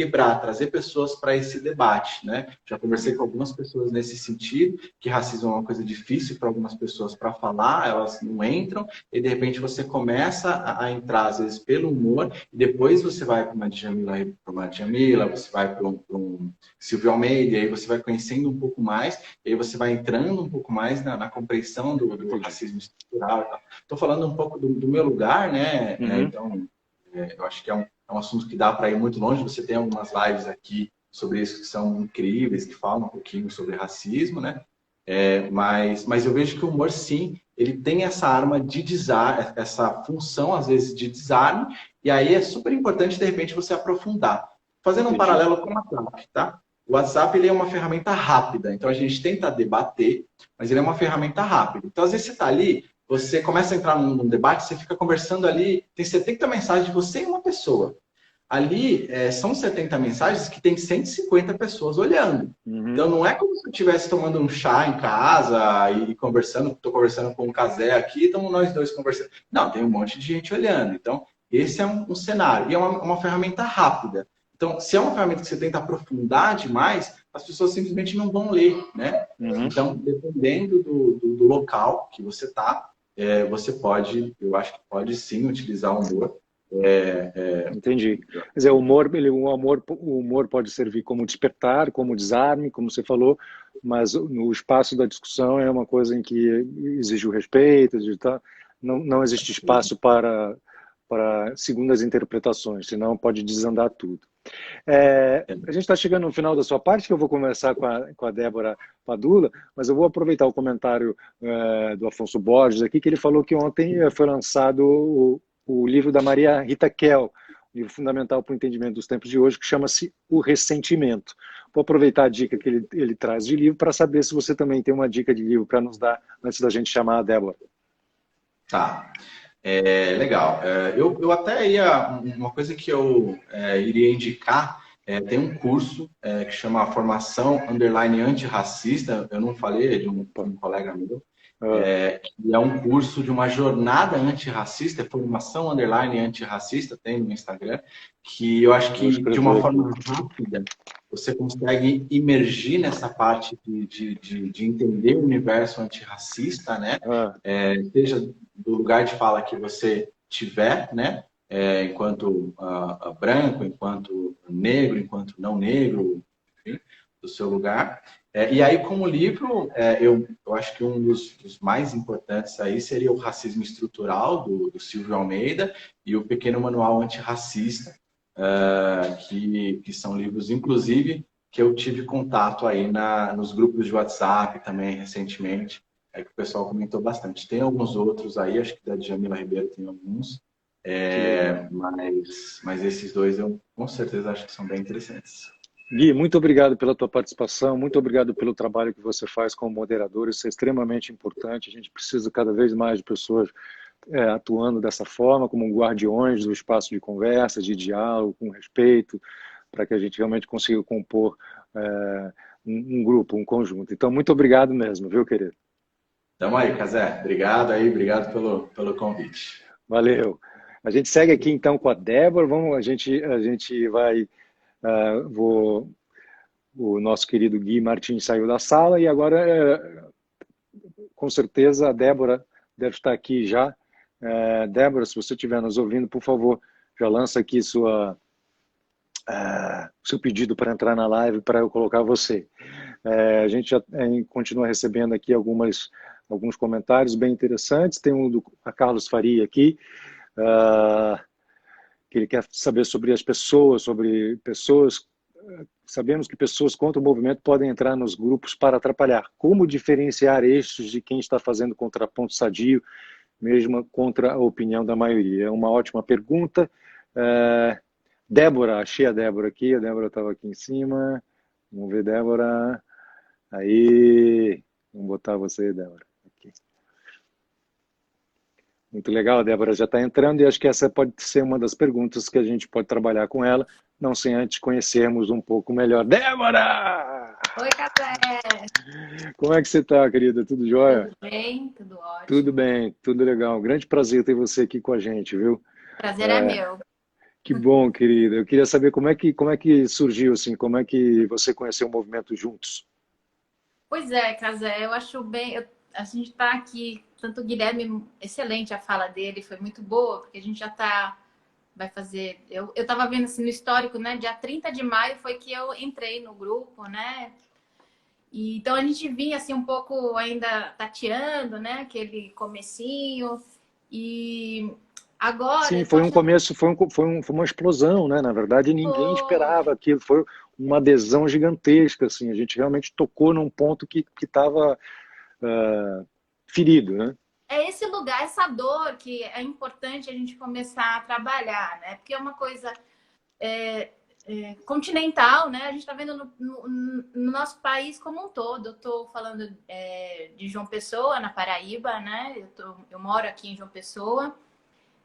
trazer pessoas para esse debate, né? Já conversei com algumas pessoas nesse sentido, que racismo é uma coisa difícil para algumas pessoas para falar, elas não entram, e de repente você começa a entrar às vezes pelo humor, e depois você vai para uma Djamila, você vai para um Silvio Almeida, e aí você vai conhecendo um pouco mais, e aí você vai entrando um pouco mais na compreensão do racismo estrutural. Estou falando um pouco do meu lugar, né? Então, eu acho que é um assunto que dá para ir muito longe. Você tem algumas lives aqui sobre isso que são incríveis, que falam um pouquinho sobre racismo, né? Mas eu vejo que o humor, sim, ele tem essa arma de desarme, essa função, às vezes, de desarme, e aí é super importante, de repente, você aprofundar. Fazendo um paralelo com o WhatsApp, tá? O WhatsApp, ele é uma ferramenta rápida, então a gente tenta debater, mas ele é uma ferramenta rápida. Então, às vezes, você está ali, você começa a entrar num debate, você fica conversando ali, tem 70 mensagens de você e uma pessoa. Ali, são 70 mensagens que tem 150 pessoas olhando. Então, não é como se eu estivesse tomando um chá em casa e conversando, estou conversando com o Cazé aqui, estamos nós dois conversando. Não, tem um monte de gente olhando. Então, esse é um cenário. E é uma ferramenta rápida. Então, se é uma ferramenta que você tenta aprofundar demais, as pessoas simplesmente não vão ler, né? Então, dependendo do local que você está, você pode, eu acho que pode sim utilizar o humor. Entendi. Quer dizer, o humor pode servir como despertar, como desarme, como você falou, mas no espaço da discussão é uma coisa em que exige o respeito, não existe espaço para segundas interpretações, senão pode desandar tudo. A gente está chegando no final da sua parte, que eu vou conversar com a Débora Padula, mas eu vou aproveitar o comentário do Afonso Borges aqui, que ele falou que ontem foi lançado o livro da Maria Rita Kell, um livro fundamental para o entendimento dos tempos de hoje, que chama-se O Ressentimento. Vou aproveitar a dica que ele traz de livro para saber se você também tem uma dica de livro para nos dar antes da gente chamar a Débora. Tá. Legal. Eu até uma coisa que eu iria indicar, tem um curso que chama Formação Underline Antirracista, eu não falei, de um colega meu, que é um curso de uma jornada antirracista, formação underline antirracista, tem no Instagram, que eu acho que de uma forma rápida você consegue imergir nessa parte de entender o universo antirracista, né? Seja do lugar de fala que você tiver, né? Enquanto branco, enquanto negro, enquanto não negro, enfim, do seu lugar. E aí, como livro, eu acho que um dos mais importantes aí seria o Racismo Estrutural, do Silvio Almeida, e o Pequeno Manual Antirracista, que são livros, inclusive, que eu tive contato aí nos grupos de WhatsApp também, recentemente, que o pessoal comentou bastante. Tem alguns outros aí, acho que da Djamila Ribeiro tem alguns, mas esses dois eu com certeza acho que são bem interessantes. Gui, muito obrigado pela tua participação, muito obrigado pelo trabalho que você faz como moderador, isso é extremamente importante, a gente precisa cada vez mais de pessoas atuando dessa forma, como guardiões do espaço de conversa, de diálogo, com respeito, para que a gente realmente consiga compor um grupo, um conjunto. Então, muito obrigado mesmo, viu, querido? Tamo aí, Cazé. Obrigado aí, obrigado pelo convite. Valeu. A gente segue aqui então com a Débora, a gente vai... o nosso querido Gui Martins saiu da sala e agora, com certeza, a Débora deve estar aqui já. Débora, se você estiver nos ouvindo, por favor, já lança aqui seu pedido para entrar na live para eu colocar você. A gente já continua recebendo aqui alguns comentários bem interessantes. Tem um do Carlos Faria aqui, que ele quer saber sobre as pessoas, sabemos que pessoas contra o movimento podem entrar nos grupos para atrapalhar. Como diferenciar estes de quem está fazendo contraponto sadio, mesmo contra a opinião da maioria? É uma ótima pergunta. Débora, achei a Débora aqui, a Débora estava aqui em cima. Vamos ver, Débora. Aí, vamos botar você, Débora. Aqui. Muito legal, a Débora já está entrando e acho que essa pode ser uma das perguntas que a gente pode trabalhar com ela, não sem antes conhecermos um pouco melhor. Débora! Oi, Café! Como é que você está, querida? Tudo jóia? Tudo bem, tudo ótimo. Tudo bem, tudo legal. Grande prazer ter você aqui com a gente, viu? Prazer é meu. Que bom, querida. Eu queria saber como é que surgiu, assim, como é que você conheceu o movimento Juntos? Pois é, Casé, eu acho bem... A gente está aqui, tanto o Guilherme, excelente a fala dele, foi muito boa, porque a gente já vai fazer... Eu estava vendo assim, no histórico, né? Dia 30 de maio foi que eu entrei no grupo, né? E, então a gente vinha assim um pouco ainda tateando, né? Aquele comecinho. E agora... Sim, foi um começo, foi uma explosão, né? Na verdade, ninguém esperava aquilo, foi uma adesão gigantesca, assim. A gente realmente tocou num ponto que estava... ferido, né? lugar, essa dor que é importante a gente começar a trabalhar, né? Porque é uma coisa continental, né? A gente está vendo no nosso país como um todo. Eu estou falando de João Pessoa, na Paraíba, né? Eu moro aqui em João Pessoa.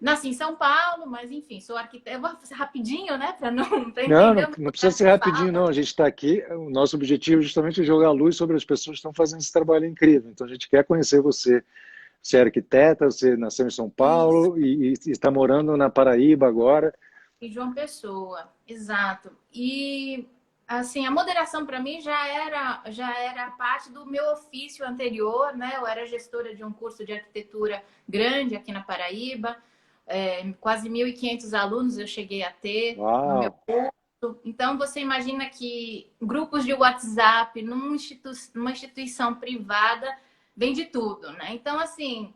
Nasci em São Paulo, mas enfim, sou arquiteta. Eu vou fazer rapidinho, né? Para não pra entender. Não precisa ser rapidinho, não. A gente está aqui. O nosso objetivo é justamente jogar luz sobre as pessoas que estão fazendo esse trabalho incrível. Então a gente quer conhecer você. Você é arquiteta, você nasceu em São Paulo e está morando na Paraíba agora. Em João Pessoa, exato. E assim, a moderação para mim já era parte do meu ofício anterior, né? Eu era gestora de um curso de arquitetura grande aqui na Paraíba. Quase 1.500 alunos eu cheguei a ter no meu curso. Então, você imagina que grupos de WhatsApp numa instituição privada vem de tudo, né? Então, assim,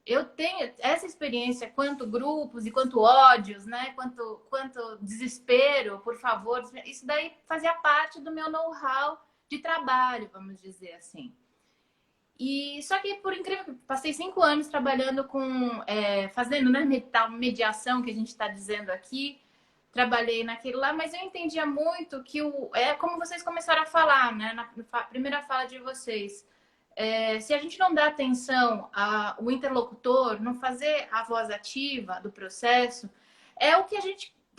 eu tenho essa experiência quanto grupos e quanto ódios, né? Quanto desespero, por favor. Isso daí fazia parte do meu know-how de trabalho, vamos dizer assim. E só que, por incrível que passei 5 anos trabalhando fazendo, né, tal mediação que a gente está dizendo aqui, trabalhei naquilo lá, mas eu entendia muito que como vocês começaram a falar, né, na primeira fala de vocês, se a gente não dá atenção ao interlocutor, não fazer a voz ativa do processo,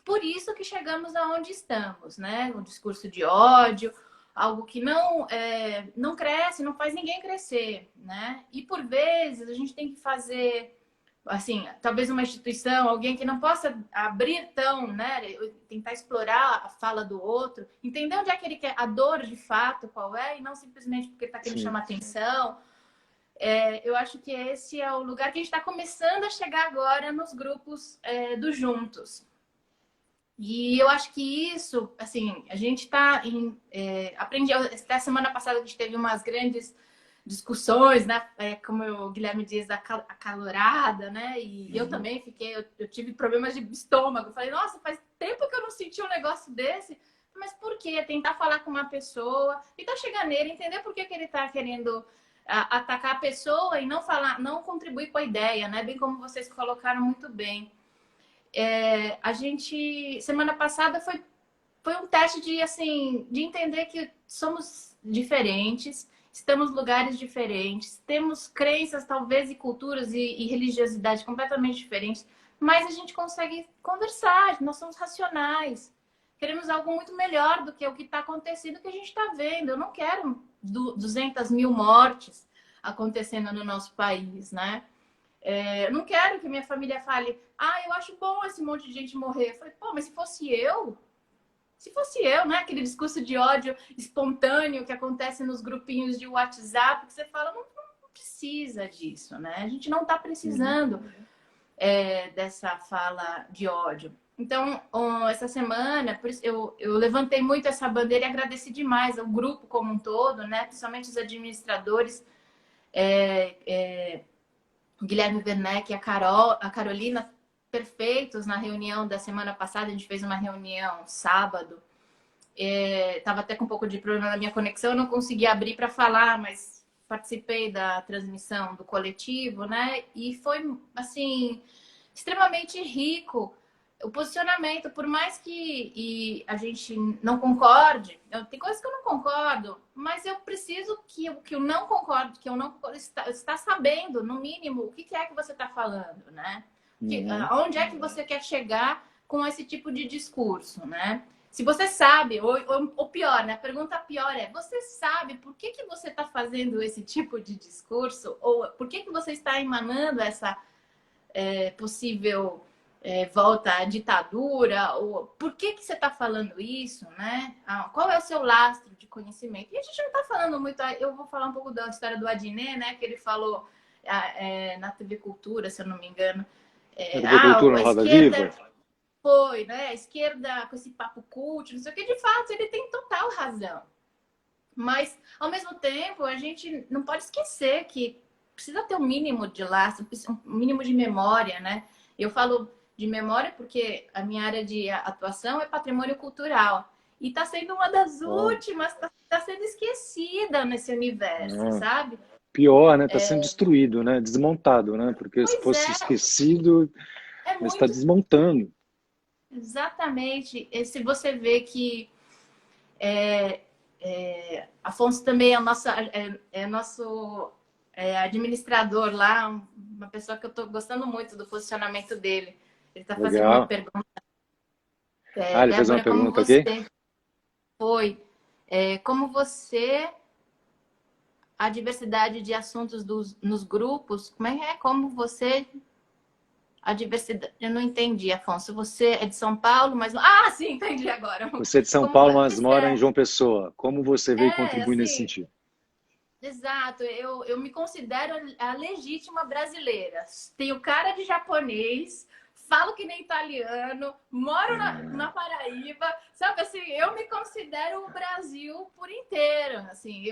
por isso que chegamos aonde estamos, né, o discurso de ódio, algo que não cresce, não faz ninguém crescer, né? E por vezes a gente tem que fazer, assim, talvez uma instituição, alguém que não possa abrir tão, né? Tentar explorar a fala do outro, entender onde é que ele quer, a dor de fato, qual é, e não simplesmente porque está querendo chamar atenção. Eu acho que esse é o lugar que a gente está começando a chegar agora nos grupos do Juntos. E eu acho que isso, assim, a gente está aprendi até semana passada a gente teve umas grandes discussões, né? Como o Guilherme diz, acalorada, né? E eu também eu tive problemas de estômago. Falei, nossa, faz tempo que eu não senti um negócio desse. Mas por quê? Tentar falar com uma pessoa, tentar chegar nele, entender por que ele está querendo atacar a pessoa e não contribuir com a ideia, né? Bem como vocês colocaram muito bem. A gente, semana passada, foi um teste de entender que somos diferentes, estamos em lugares diferentes, temos crenças, talvez, e culturas e religiosidade completamente diferentes, mas a gente consegue conversar, nós somos racionais. Queremos algo muito melhor do que o que está acontecendo, que a gente está vendo. Eu não quero 200 mil mortes acontecendo no nosso país, né? Eu não quero que minha família fale, eu acho bom esse monte de gente morrer. Eu falei, pô, mas se fosse eu, né? Aquele discurso de ódio espontâneo que acontece nos grupinhos de WhatsApp, que você fala, não precisa disso, né? A gente não está precisando dessa fala de ódio. Então, essa semana, por isso eu levantei muito essa bandeira e agradeci demais ao grupo como um todo, né? Principalmente os administradores, o Guilherme Werneck e a Carolina, perfeitos na reunião da semana passada. A gente fez uma reunião sábado. Estava até com um pouco de problema na minha conexão, eu não consegui abrir para falar, mas participei da transmissão do coletivo, né? E foi, assim, extremamente rico o posicionamento, por mais que a gente não concorde. Tem coisas que eu não concordo, mas eu preciso que eu não concordo, que eu não está sabendo, no mínimo, o que é que você está falando, né? Onde é que você quer chegar com esse tipo de discurso, né? Se você sabe, ou pior, né? A pergunta pior você sabe por que você está fazendo esse tipo de discurso? Ou por que você está emanando essa possível volta à ditadura? Ou por que você está falando isso, né? Qual é o seu lastro de conhecimento? E a gente não está falando muito... Eu vou falar um pouco da história do Adnet, né? Que ele falou na TV Cultura, se eu não me engano. TV Cultura no Roda Viva? Foi, né? A esquerda com esse papo cult, não sei o que. De fato, ele tem total razão. Mas, ao mesmo tempo, a gente não pode esquecer que precisa ter um mínimo de lastro, um mínimo de memória, né? Eu falo de memória porque a minha área de atuação é patrimônio cultural. E está sendo uma das últimas, está sendo esquecida nesse universo, sabe? Pior, né? Está sendo destruído, né? Desmontado, né? Porque se Pois fosse é, esquecido, é mas está muito desmontando. exatamente. E se você vê que Afonso também é, nosso administrador lá, uma pessoa que eu estou gostando muito do posicionamento dele. Ele está fazendo uma Legal. pergunta. Ah, ele fez uma Débora, como pergunta você aqui? foi? Como você, a diversidade de assuntos nos grupos, como é? Como você, a diversidade... Eu não entendi, Afonso. Você é de São Paulo, mas... Ah, sim, entendi agora. Você é de São Como, Paulo, mas pois mora em é, João Pessoa. Como você veio contribuir nesse assim... sentido? Exato, eu me considero a legítima brasileira. Tenho cara de japonês, falo que nem italiano, moro na Paraíba, sabe assim, eu me considero o Brasil por inteiro. Assim,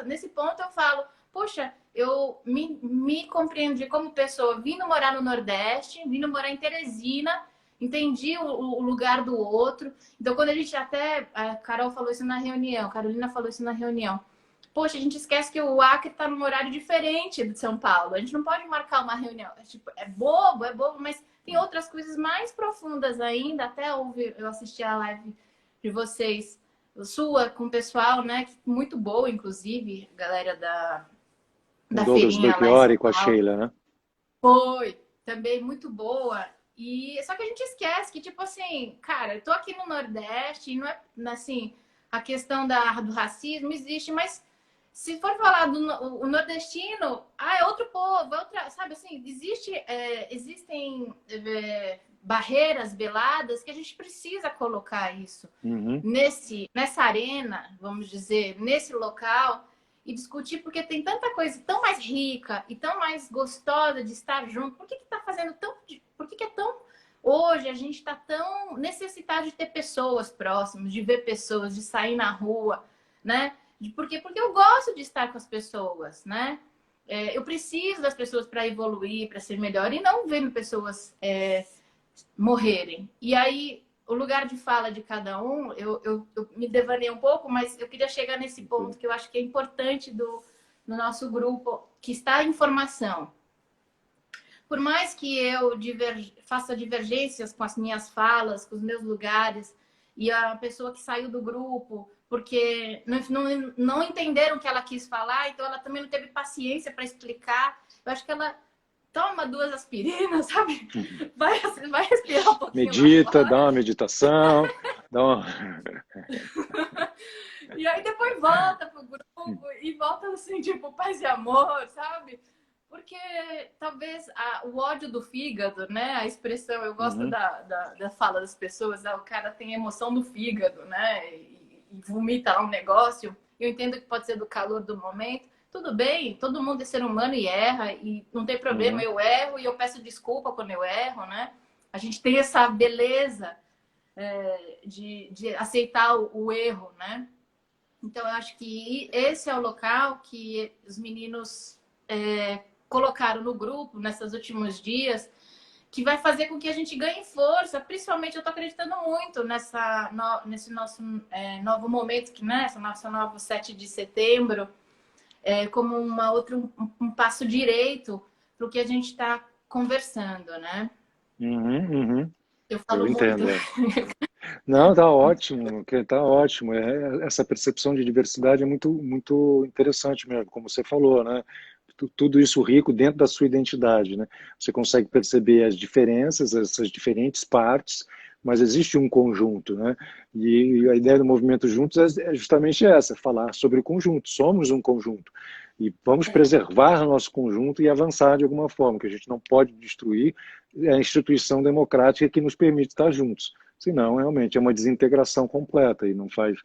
nesse ponto eu falo, poxa, eu me compreendi como pessoa, vindo morar no Nordeste, vindo morar em Teresina, entendi o lugar do outro. Então, quando a gente até, a Carol falou isso na reunião, a Carolina falou isso na reunião. Poxa, a gente esquece que o Acre está num horário diferente de São Paulo. A gente não pode marcar uma reunião. É bobo, mas tem outras coisas mais profundas ainda. Até eu assisti a live de vocês, sua, com o pessoal, né? Muito boa, inclusive, galera Com da Douglas feirinha lá em Belchior São e com a Paulo. Sheila, né? Foi também muito boa. E só que a gente esquece que, tipo assim, cara, eu tô aqui no Nordeste e não é assim, a questão do racismo existe, mas se for falar do o nordestino, é outro povo, é outra, sabe assim, existem barreiras veladas que a gente precisa colocar isso Uhum. nessa arena, vamos dizer, nesse local e discutir, porque tem tanta coisa tão mais rica e tão mais gostosa de estar junto. Por que está fazendo tão. Por que é tão. Hoje a gente está tão necessitado de ter pessoas próximas, de ver pessoas, de sair na rua, né? Por quê? Porque eu gosto de estar com as pessoas, né? Eu preciso das pessoas para evoluir, para ser melhor, e não ver pessoas morrerem. E aí, o lugar de fala de cada um, eu me devanei um pouco, mas eu queria chegar nesse ponto que eu acho que é importante no nosso grupo, que está a informação. Por mais que eu faça divergências com as minhas falas, com os meus lugares, e a pessoa que saiu do grupo, porque não entenderam o que ela quis falar, então ela também não teve paciência para explicar. Eu acho que ela toma 2 aspirinas, sabe? Vai respirar um pouquinho lá Medita, fora. dá uma meditação, dá uma... E aí depois volta pro grupo e volta assim, tipo, paz e amor, sabe? Porque talvez o ódio do fígado, né? A expressão, eu gosto da fala das pessoas, o cara tem emoção do fígado, né? E vomita lá um negócio. Eu entendo que pode ser do calor do momento. Tudo bem, todo mundo é ser humano e erra, e não tem problema, eu erro e eu peço desculpa quando eu erro, né? A gente tem essa beleza de aceitar o erro, né? Então, eu acho que esse é o local que os meninos colocaram no grupo nesses últimos dias, que vai fazer com que a gente ganhe força. Principalmente, eu estou acreditando muito nesse nosso novo momento, que essa nossa nova 7 de setembro, como um passo direito para o que a gente está conversando, né? Eu falo entendo. muito. Não, tá ótimo, tá ótimo. Essa percepção de diversidade é muito, muito interessante mesmo, como você falou, né? Tudo isso rico dentro da sua identidade, né? Você consegue perceber as diferenças, essas diferentes partes, mas existe um conjunto, né? E a ideia do movimento Juntos é justamente essa, falar sobre o conjunto. Somos um conjunto e vamos preservar o nosso conjunto e avançar de alguma forma, que a gente não pode destruir a instituição democrática que nos permite estar juntos. Senão, realmente, é uma desintegração completa e não faz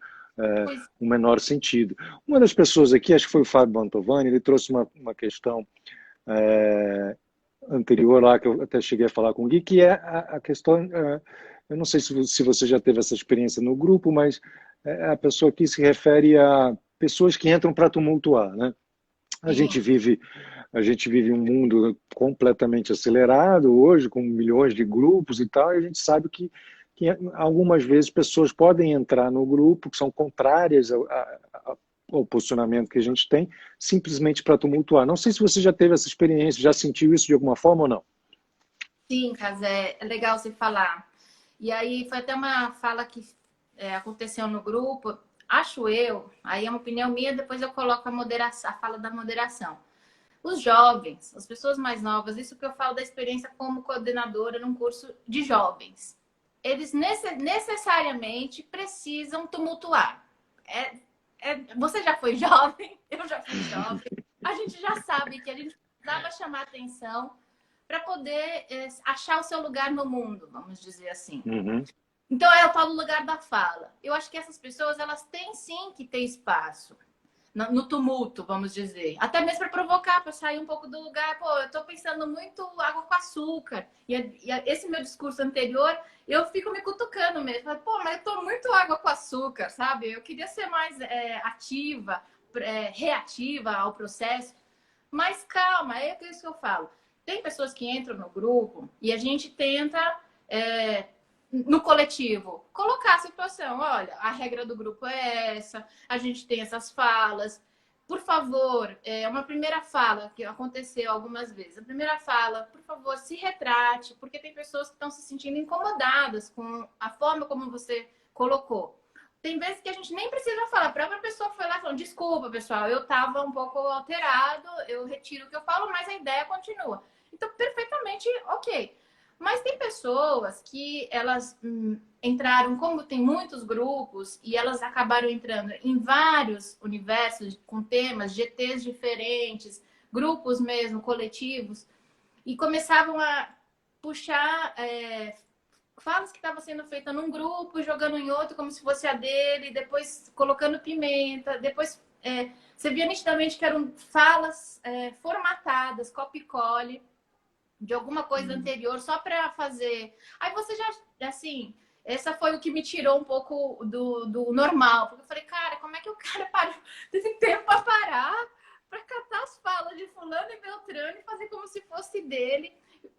o menor sentido. Uma das pessoas aqui, acho que foi o Fábio Mantovani, ele trouxe uma questão anterior lá, que eu até cheguei a falar com o Gui, que é a questão, eu não sei se você já teve essa experiência no grupo, mas a pessoa aqui se refere a pessoas que entram para tumultuar, né? A gente vive um mundo completamente acelerado hoje, com milhões de grupos e tal, e a gente sabe que algumas vezes pessoas podem entrar no grupo que são contrárias o posicionamento que a gente tem, simplesmente para tumultuar. Não sei se você já teve essa experiência, já sentiu isso de alguma forma ou não. Sim, Casé, é legal você falar. E aí foi até uma fala que aconteceu no grupo, acho eu, aí é uma opinião minha, depois eu coloco a fala da moderação. Os jovens, as pessoas mais novas, isso que eu falo da experiência como coordenadora num curso de jovens, eles necessariamente precisam tumultuar. Você já foi jovem, eu já fui jovem, a gente já sabe que a gente precisava chamar atenção para poder achar o seu lugar no mundo, vamos dizer assim. Uhum. Então, é o tal do lugar da fala. Eu acho que essas pessoas, elas têm sim que ter espaço no tumulto, vamos dizer. Até mesmo para provocar, para sair um pouco do lugar. Pô, eu estou pensando muito água com açúcar. Esse meu discurso anterior, eu fico me cutucando mesmo. Pô, mas eu estou muito água com açúcar, sabe? Eu queria ser mais ativa, reativa ao processo. Mas calma, é isso que eu falo. Tem pessoas que entram no grupo e a gente tenta, no coletivo, colocar a situação. Olha, a regra do grupo é essa, a gente tem essas falas. Por favor, uma primeira fala que aconteceu algumas vezes. A primeira fala, por favor, se retrate, porque tem pessoas que estão se sentindo incomodadas com a forma como você colocou. Tem vezes que a gente nem precisa falar. A própria pessoa foi lá falando, desculpa, pessoal, eu estava um pouco alterado, eu retiro o que eu falo, mas a ideia continua. Então, perfeitamente ok. Mas tem pessoas que elas entraram, como tem muitos grupos, e elas acabaram entrando em vários universos com temas, GTs diferentes, grupos mesmo, coletivos, e começavam a puxar falas que estavam sendo feitas num grupo, jogando em outro como se fosse a dele, depois colocando pimenta, depois você via nitidamente que eram falas formatadas, copy-cole, de alguma coisa anterior, só para fazer. Aí você já, assim, essa foi o que me tirou um pouco do normal, porque eu falei, cara, como é que o cara parou? Teve tempo para parar, para catar as falas de fulano e Beltrano e fazer como se fosse dele.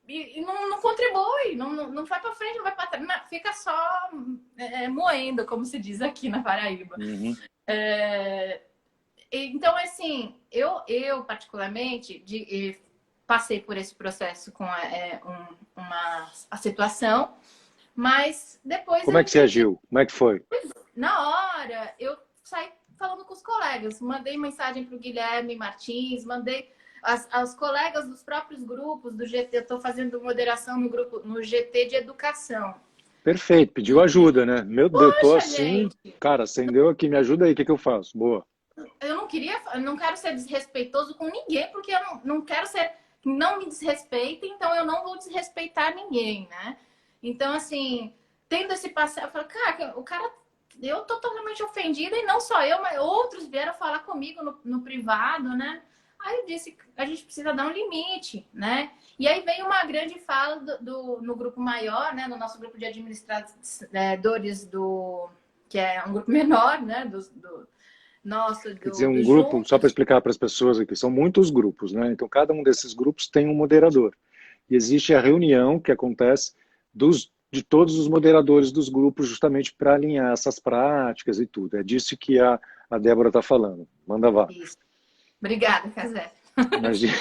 E não contribui, não vai para frente, não vai para trás, fica só moendo, como se diz aqui na Paraíba. Uhum. Então, assim, eu particularmente passei por esse processo com a situação, mas depois... Como é que você agiu? Como é que foi? Na hora, eu saí falando com os colegas, mandei mensagem para o Guilherme Martins, mandei aos colegas dos próprios grupos do GT, eu estou fazendo moderação no GT de educação. Perfeito, pediu ajuda, né? Meu Deus, eu tô assim, gente, cara, acendeu aqui, me ajuda aí, o que eu faço? Boa. Eu não quero ser desrespeitoso com ninguém, porque eu não quero ser... Não me desrespeitem, então eu não vou desrespeitar ninguém, né? Então, assim, tendo esse passeio, eu falo, cara, eu tô totalmente ofendida, e não só eu, mas outros vieram falar comigo no privado, né? Aí eu disse, a gente precisa dar um limite, né? E aí veio uma grande fala no grupo maior, né? No nosso grupo de administradores que é um grupo menor, né? Nosso, Quer dizer, um grupo, juntos. só para explicar para as pessoas aqui, são muitos grupos, né? Então, cada um desses grupos tem um moderador. E existe a reunião que acontece de todos os moderadores dos grupos, justamente para alinhar essas práticas e tudo. É disso que a Débora está falando. Manda vá. Isso. Obrigada, Casé. Imagina.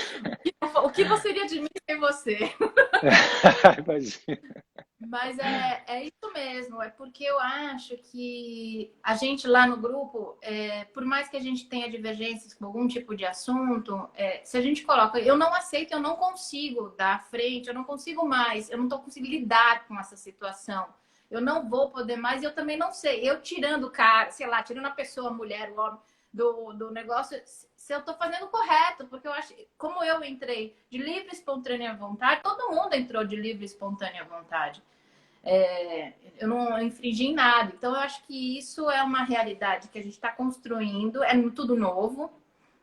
O que você seria de mim sem você? Imagina. Mas é isso mesmo, é porque eu acho que a gente lá no grupo, por mais que a gente tenha divergências com algum tipo de assunto, se a gente coloca, eu não aceito, eu não consigo dar à frente, eu não consigo mais, eu não estou conseguindo lidar com essa situação, eu não vou poder mais, eu também não sei, eu tirando o cara, sei lá, tirando a pessoa, a mulher, o homem, do negócio, se eu estou fazendo correto, porque eu acho, como eu entrei de livre e espontânea vontade, todo mundo entrou de livre e espontânea vontade. Eu não infringi em nada. Então, eu acho que isso é uma realidade que a gente está construindo. É tudo novo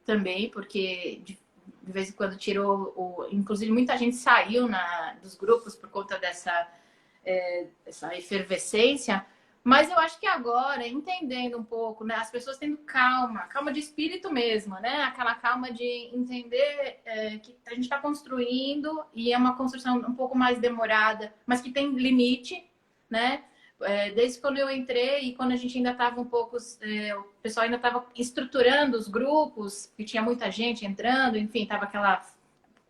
também, porque de vez em quando tirou... Inclusive, muita gente saiu dos grupos por conta dessa efervescência. Mas eu acho que agora, entendendo um pouco, né, as pessoas tendo calma de espírito mesmo, né? Aquela calma de entender que a gente está construindo e é uma construção um pouco mais demorada, mas que tem limite, né? desde quando eu entrei e quando a gente ainda estava um pouco, o pessoal ainda estava estruturando os grupos, que tinha muita gente entrando, enfim, estava aquela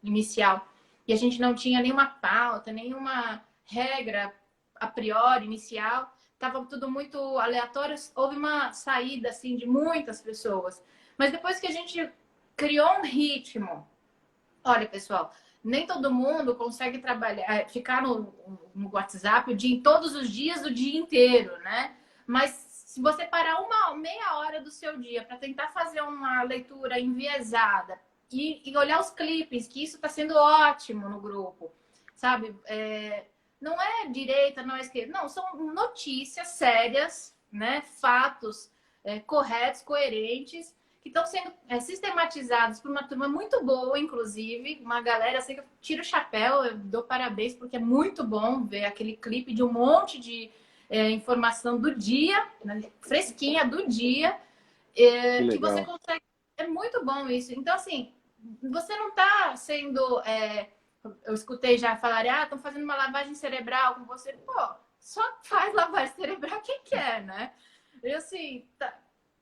inicial. E a gente não tinha nenhuma pauta, nenhuma regra a priori, inicial. Estava tudo muito aleatório. Houve uma saída, assim, de muitas pessoas. Mas depois que a gente criou um ritmo... Olha, pessoal, nem todo mundo consegue trabalhar, ficar no WhatsApp todos os dias, o dia inteiro, né? Mas se você parar meia hora do seu dia para tentar fazer uma leitura enviesada e olhar os clipes, que isso está sendo ótimo no grupo, sabe? Não é direita, não é esquerda, não, são notícias sérias, né? Fatos corretos, coerentes, que estão sendo sistematizados por uma turma muito boa, inclusive, uma galera, assim, que eu tiro o chapéu, eu dou parabéns, porque é muito bom ver aquele clipe de um monte de informação do dia, né, fresquinha do dia, que você consegue... É muito bom isso. Então, assim, você não está sendo... eu escutei já falarem, estão fazendo uma lavagem cerebral com você. Pô, só faz lavagem cerebral quem quer, né? E, assim...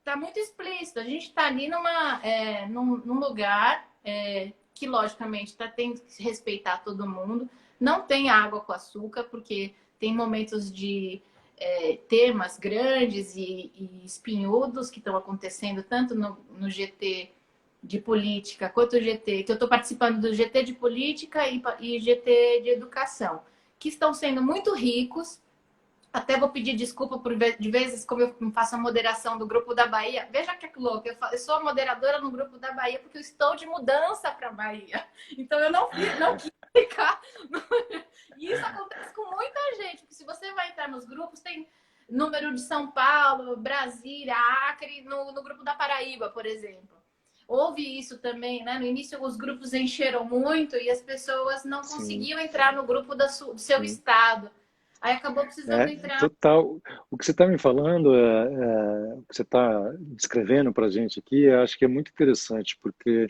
Tá muito explícito. A gente está ali num lugar que, logicamente, tem que respeitar todo mundo. Não tem água com açúcar, porque tem momentos de temas grandes e espinhudos que estão acontecendo, tanto no GT de política, quanto o GT, que eu estou participando do GT de política e GT de educação, que estão sendo muito ricos. Até vou pedir desculpa de vezes, como eu faço a moderação do Grupo da Bahia. Veja que louco, eu sou a moderadora no Grupo da Bahia porque eu estou de mudança para a Bahia. Então eu não quis ficar... E isso acontece com muita gente, porque se você vai entrar nos grupos, tem número de São Paulo, Brasília, Acre, no Grupo da Paraíba, por exemplo. Houve isso também, né? No início os grupos encheram muito e as pessoas não conseguiam entrar no grupo do seu estado. Aí acabou precisando entrar... Total. O que você está me falando, o que você está descrevendo para a gente aqui, eu acho que é muito interessante, porque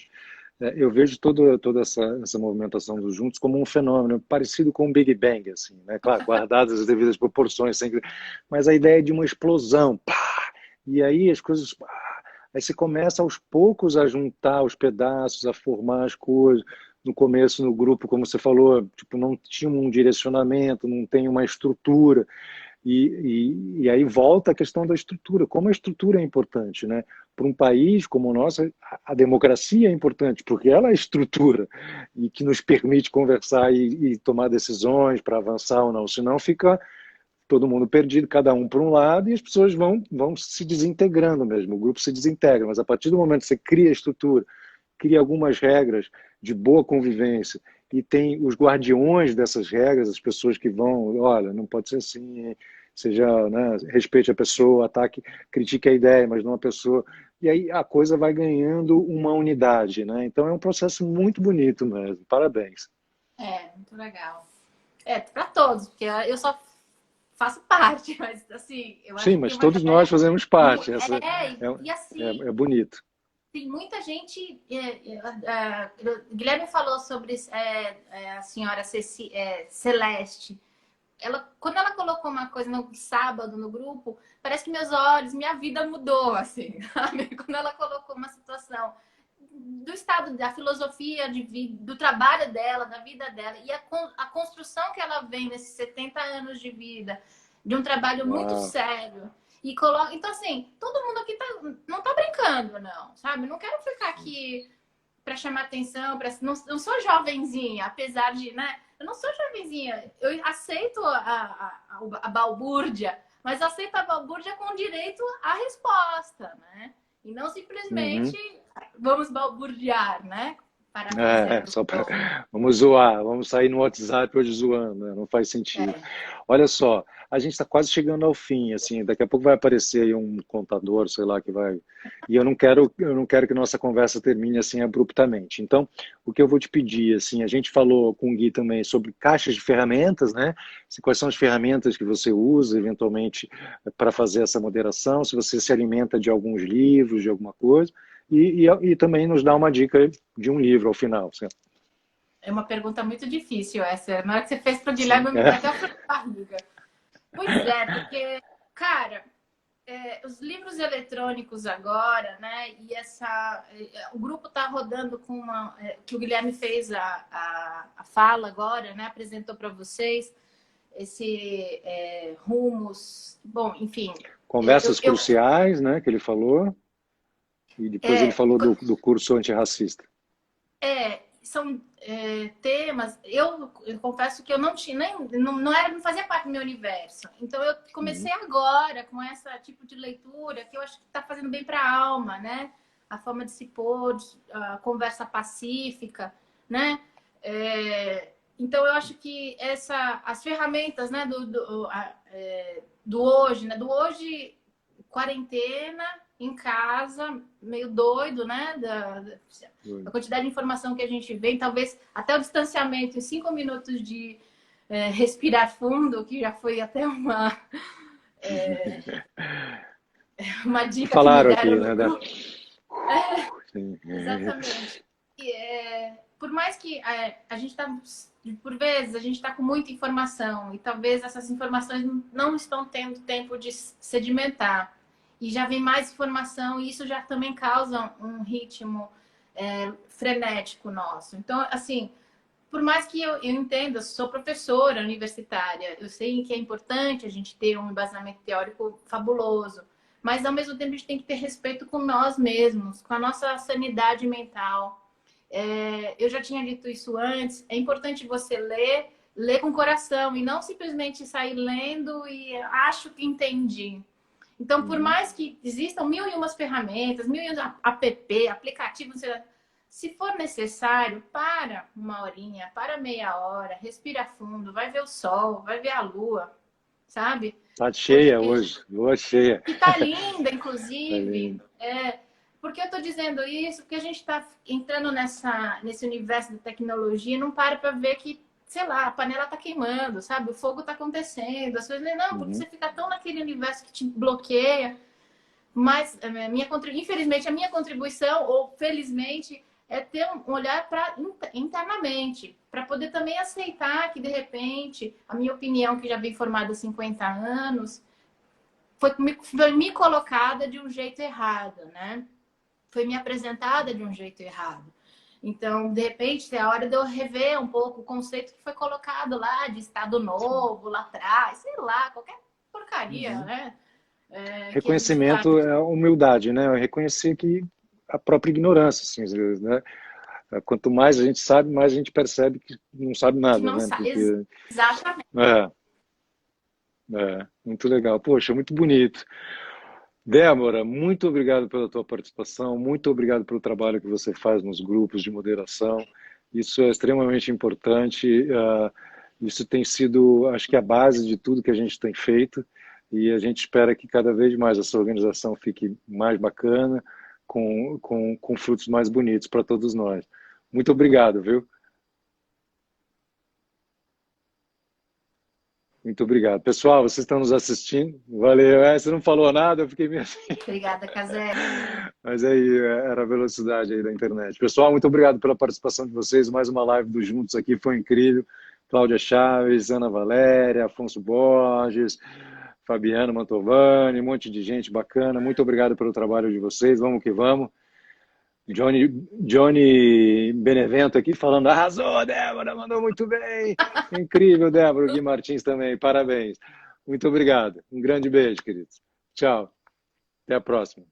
eu vejo toda essa movimentação dos Juntos como um fenômeno parecido com o Big Bang, assim, né? Claro, guardadas as devidas proporções, sempre, mas a ideia de uma explosão, pá, e aí as coisas... Pá, aí você começa aos poucos a juntar os pedaços, a formar as coisas. No começo, no grupo, como você falou, tipo, não tinha um direcionamento, não tem uma estrutura. E aí volta a questão da estrutura. Como a estrutura é importante, né? Para um país como o nosso, a democracia é importante, porque ela é a estrutura e que nos permite conversar e tomar decisões para avançar ou não. Senão fica todo mundo perdido, cada um por um lado, e as pessoas vão se desintegrando mesmo. O grupo se desintegra. Mas a partir do momento que você cria a estrutura, cria algumas regras de boa convivência e tem os guardiões dessas regras, as pessoas que vão, olha, não pode ser assim, seja, né, respeite a pessoa, ataque, critique a ideia, mas não a pessoa. E aí a coisa vai ganhando uma unidade, né? Então é um processo muito bonito mesmo. Parabéns. Muito legal. Para todos, porque eu só faço parte, mas assim... Eu Sim, mas todos nós fazemos parte. E assim... É bonito. Tem muita gente... Guilherme falou sobre a senhora Celeste. Quando ela colocou uma coisa no sábado no grupo, parece que meus olhos, minha vida mudou, assim, sabe? Quando ela colocou uma situação do estado, da filosofia de vida, do trabalho dela, da vida dela, e a construção que ela vem nesses 70 anos de vida, de um trabalho muito sério. E coloca... Então, assim, todo mundo aqui não tá brincando, não, sabe? Não quero ficar aqui para chamar atenção, não sou jovenzinha, apesar de, né? Eu não sou jovenzinha, eu aceito a balbúrdia, mas aceito a balbúrdia com direito à resposta, né? E não simplesmente vamos balburdear, né? Vamos zoar, vamos sair no WhatsApp hoje zoando, né? Não faz sentido. Olha só, a gente está quase chegando ao fim, assim, daqui a pouco vai aparecer aí um contador, sei lá, que vai... E eu não quero que nossa conversa termine assim abruptamente. Então, o que eu vou te pedir, assim, a gente falou com o Gui também sobre caixas de ferramentas, né? Quais são as ferramentas que você usa, eventualmente, para fazer essa moderação, se você se alimenta de alguns livros, de alguma coisa, e também nos dá uma dica de um livro ao final. Certo? É uma pergunta muito difícil essa. Na hora que você fez para o Guilherme, eu me dei até a barriga. Pois é, porque, cara, os livros eletrônicos agora, né? E o grupo está rodando com que o Guilherme fez a fala agora, né? Apresentou para vocês esse rumos, bom, enfim. Conversas cruciais, né? Que ele falou. E depois ele falou do curso antirracista. São temas. Eu confesso que eu não tinha não fazia parte do meu universo. Então eu comecei agora com esse tipo de leitura que eu acho que está fazendo bem para a alma, né? A forma de se pôr, a conversa pacífica, né? Então eu acho que as ferramentas, né, do hoje, né? Do hoje, quarentena, em casa, meio doido, né? Da quantidade de informação que a gente vê, talvez até o distanciamento em 5 minutos de respirar fundo, que já foi até uma dica falaram que me deram aqui, né? Exatamente. E, por mais que a gente está, por vezes, a gente está com muita informação e talvez essas informações não estão tendo tempo de sedimentar. E já vem mais informação e isso já também causa um ritmo frenético nosso. Então, assim, por mais que eu entenda, eu sou professora universitária, eu sei que é importante a gente ter um embasamento teórico fabuloso, mas ao mesmo tempo a gente tem que ter respeito com nós mesmos, com a nossa sanidade mental. Eu já tinha dito isso antes, é importante você ler com coração e não simplesmente sair lendo e acho que entendi. Então, por mais que existam 1001 ferramentas, 1001 aplicativos, se for necessário, para uma horinha, para meia hora, respira fundo, vai ver o sol, vai ver a lua, sabe? Tá cheia hoje, lua cheia. E tá linda, inclusive. Tá linda. Porque eu estou dizendo isso? Porque a gente está entrando nesse universo da tecnologia e não para ver que, sei lá, a panela está queimando, sabe? O fogo está acontecendo. As coisas não, porque você fica tão naquele universo que te bloqueia. Mas, infelizmente, a minha contribuição, ou felizmente, é ter um olhar internamente, para poder também aceitar que, de repente, a minha opinião, que já vem formada há 50 anos, foi me colocada de um jeito errado, né? Foi me apresentada de um jeito errado. Então, de repente, é a hora de eu rever um pouco o conceito que foi colocado lá de Estado Novo, lá atrás, sei lá, qualquer porcaria, né? Reconhecimento é humildade, né? Reconhecer que a própria ignorância, assim, às vezes, né? Quanto mais a gente sabe, mais a gente percebe que não sabe nada, não né? sabe. Porque... Exatamente. Muito legal. Poxa, muito bonito. Débora, muito obrigado pela tua participação, muito obrigado pelo trabalho que você faz nos grupos de moderação. Isso é extremamente importante. Isso tem sido, acho que, a base de tudo que a gente tem feito. E a gente espera que cada vez mais essa organização fique mais bacana, com frutos mais bonitos para todos nós. Muito obrigado, viu? Muito obrigado. Pessoal, vocês estão nos assistindo? Valeu. Você não falou nada, eu fiquei meio assim. Obrigada, Casé. Mas aí, era a velocidade aí da internet. Pessoal, muito obrigado pela participação de vocês. Mais uma live do Juntos aqui, foi incrível. Cláudia Chaves, Ana Valéria, Afonso Borges, Fabiano Mantovani, um monte de gente bacana. Muito obrigado pelo trabalho de vocês. Vamos que vamos. Johnny Benevento aqui falando, arrasou, Débora, mandou muito bem. Incrível, Débora. O Gui Martins também, parabéns. Muito obrigado. Um grande beijo, queridos. Tchau. Até a próxima.